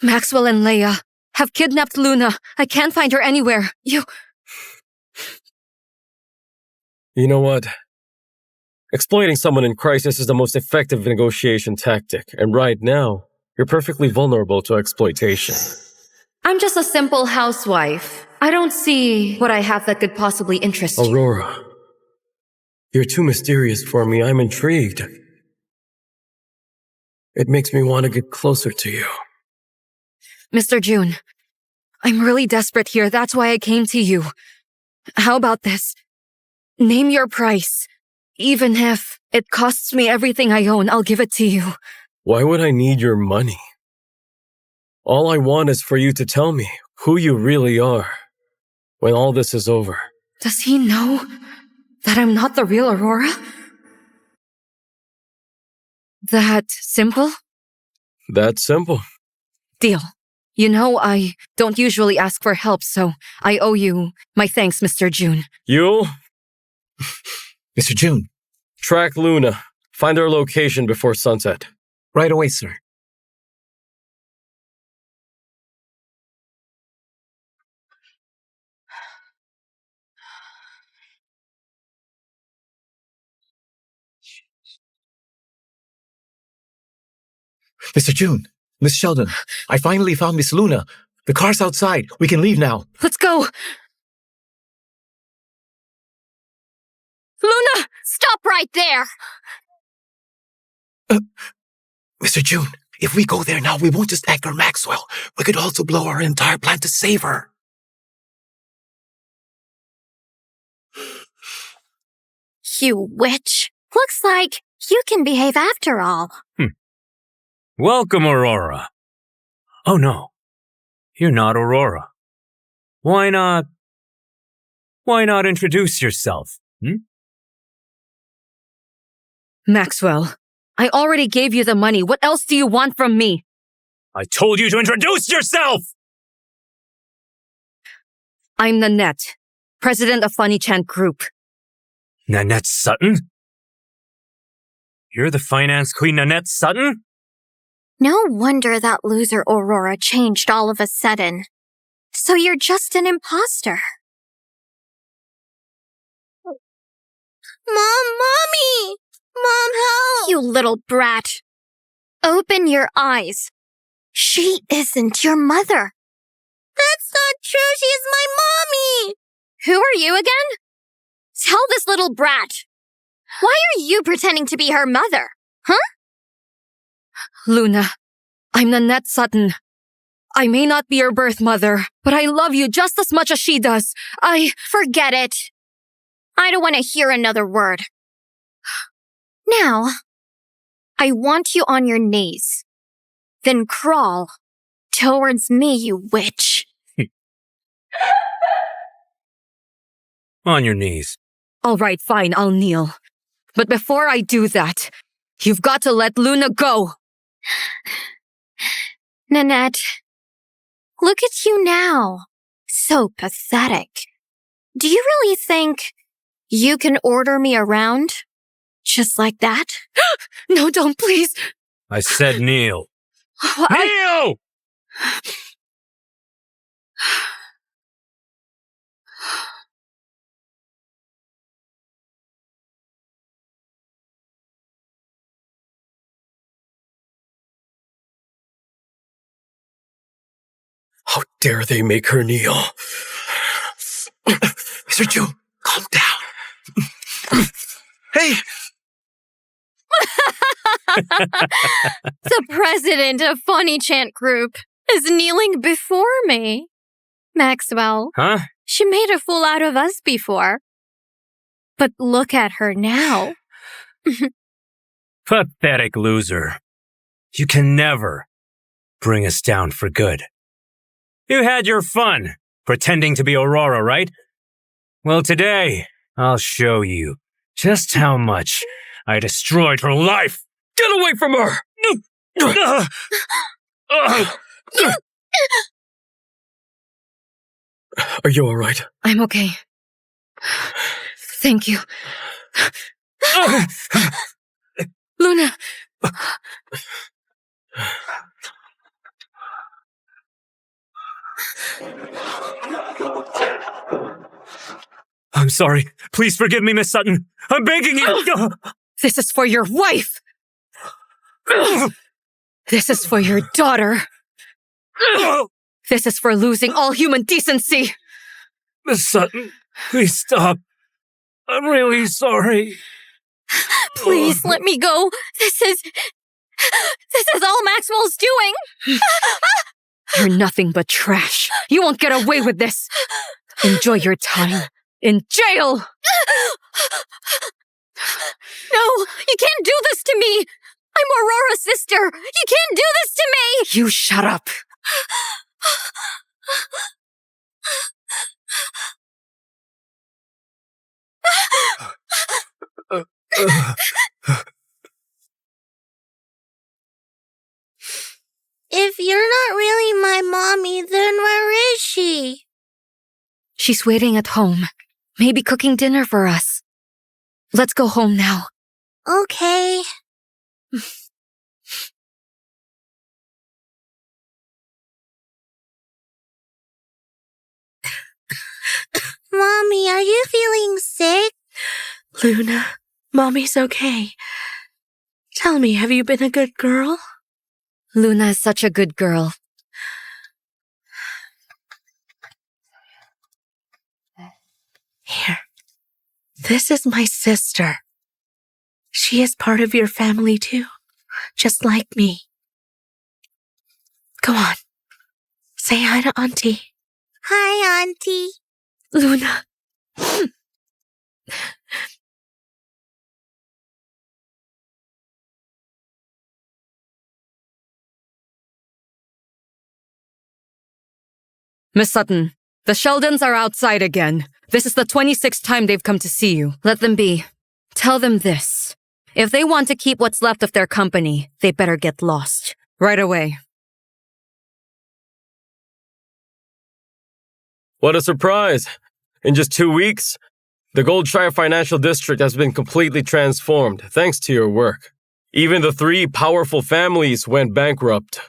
Maxwell and Leia have kidnapped Luna. I can't find her anywhere. You know what? Exploiting someone in crisis is the most effective negotiation tactic, and right now, you're perfectly vulnerable to exploitation. I'm just a simple housewife. I don't see what I have that could possibly interest you. Aurora, you're too mysterious for me. I'm intrigued. It makes me want to get closer to you. Mr. June, I'm really desperate here. That's why I came to you. How about this? Name your price. Even if it costs me everything I own, I'll give it to you. Why would I need your money? All I want is for you to tell me who you really are when all this is over. Does he know that I'm not the real Aurora? That simple? That simple. Deal. You know, I don't usually ask for help, so I owe you my thanks, Mr. June. You? Mr. June. Track Luna. Find her location before sunset. Right away, sir. Mr. June, Miss Sheldon, I finally found Miss Luna. The car's outside. We can leave now. Let's go! Luna! Stop right there! Mr. June, if we go there now, we won't just act for Maxwell. We could also blow our entire plan to save her. You witch. Looks like you can behave after all. Welcome, Aurora. Oh no, you're not Aurora. Why not introduce yourself? Maxwell, I already gave you the money. What else do you want from me? I told you to introduce yourself! I'm Nanette, president of Funny Chant Group. Nanette Sutton? You're the finance queen Nanette Sutton? No wonder that loser Aurora changed all of a sudden. So you're just an impostor. Mommy! Mom, help! You little brat. Open your eyes. She isn't your mother. That's not true. She is my mommy! Who are you again? Tell this little brat. Why are you pretending to be her mother? Huh? Luna, I'm Nanette Sutton. I may not be your birth mother, but I love you just as much as she does. Forget it. I don't want to hear another word. Now, I want you on your knees. Then crawl towards me, you witch. On your knees. All right, fine, I'll kneel. But before I do that, you've got to let Luna go. Nanette, look at you now. So pathetic. Do you really think you can order me around? Just like that? No, don't, please. I said kneel. Kneel! How dare they make her kneel? Mr. June, calm down. Hey! The president of Funny Chant Group is kneeling before me. Maxwell, Huh? she made a fool out of us before. But look at her now. Pathetic loser. You can never bring us down for good. You had your fun, pretending to be Aurora, right? Well, today, I'll show you just how much I destroyed her life. Get away from her! Are you all right? I'm okay. Thank you. Luna! I'm sorry. Please forgive me, Miss Sutton. I'm begging you. This is for your wife! This is for your daughter! This is for losing all human decency! Miss Sutton, please stop. I'm really sorry. Please let me go. This is all Maxwell's doing. You're nothing but trash. You won't get away with this. Enjoy your time in jail. No, you can't do this to me. I'm Aurora's sister. You can't do this to me. You shut up. If you're not really my mommy, then where is she? She's waiting at home. Maybe cooking dinner for us. Let's go home now. Okay. Mommy, are you feeling sick? Luna, Mommy's okay. Tell me, have you been a good girl? Luna is such a good girl. Here. This is my sister. She is part of your family too, just like me. Go on. Say hi to Auntie. Hi, Auntie. Luna. Miss Sutton, the Sheldons are outside again. This is the 26th time they've come to see you. Let them be. Tell them this. If they want to keep what's left of their company, they better get lost. Right away. What a surprise! In just 2 weeks, the Goldshire Financial District has been completely transformed thanks to your work. Even the 3 powerful families went bankrupt,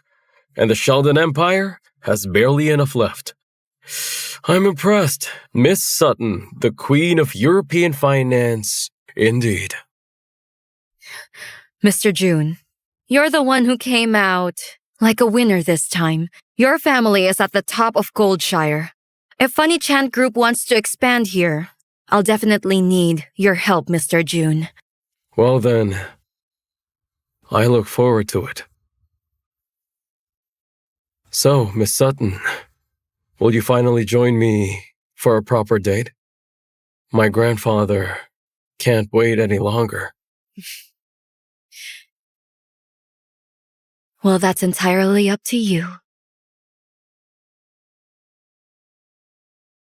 and the Sheldon Empire has barely enough left. I'm impressed. Miss Sutton, the queen of European finance, indeed. Mr. June, you're the one who came out like a winner this time. Your family is at the top of Goldshire. If Funny Chant Group wants to expand here, I'll definitely need your help, Mr. June. Well then, I look forward to it. So, Miss Sutton, will you finally join me for a proper date? My grandfather can't wait any longer. Well, that's entirely up to you.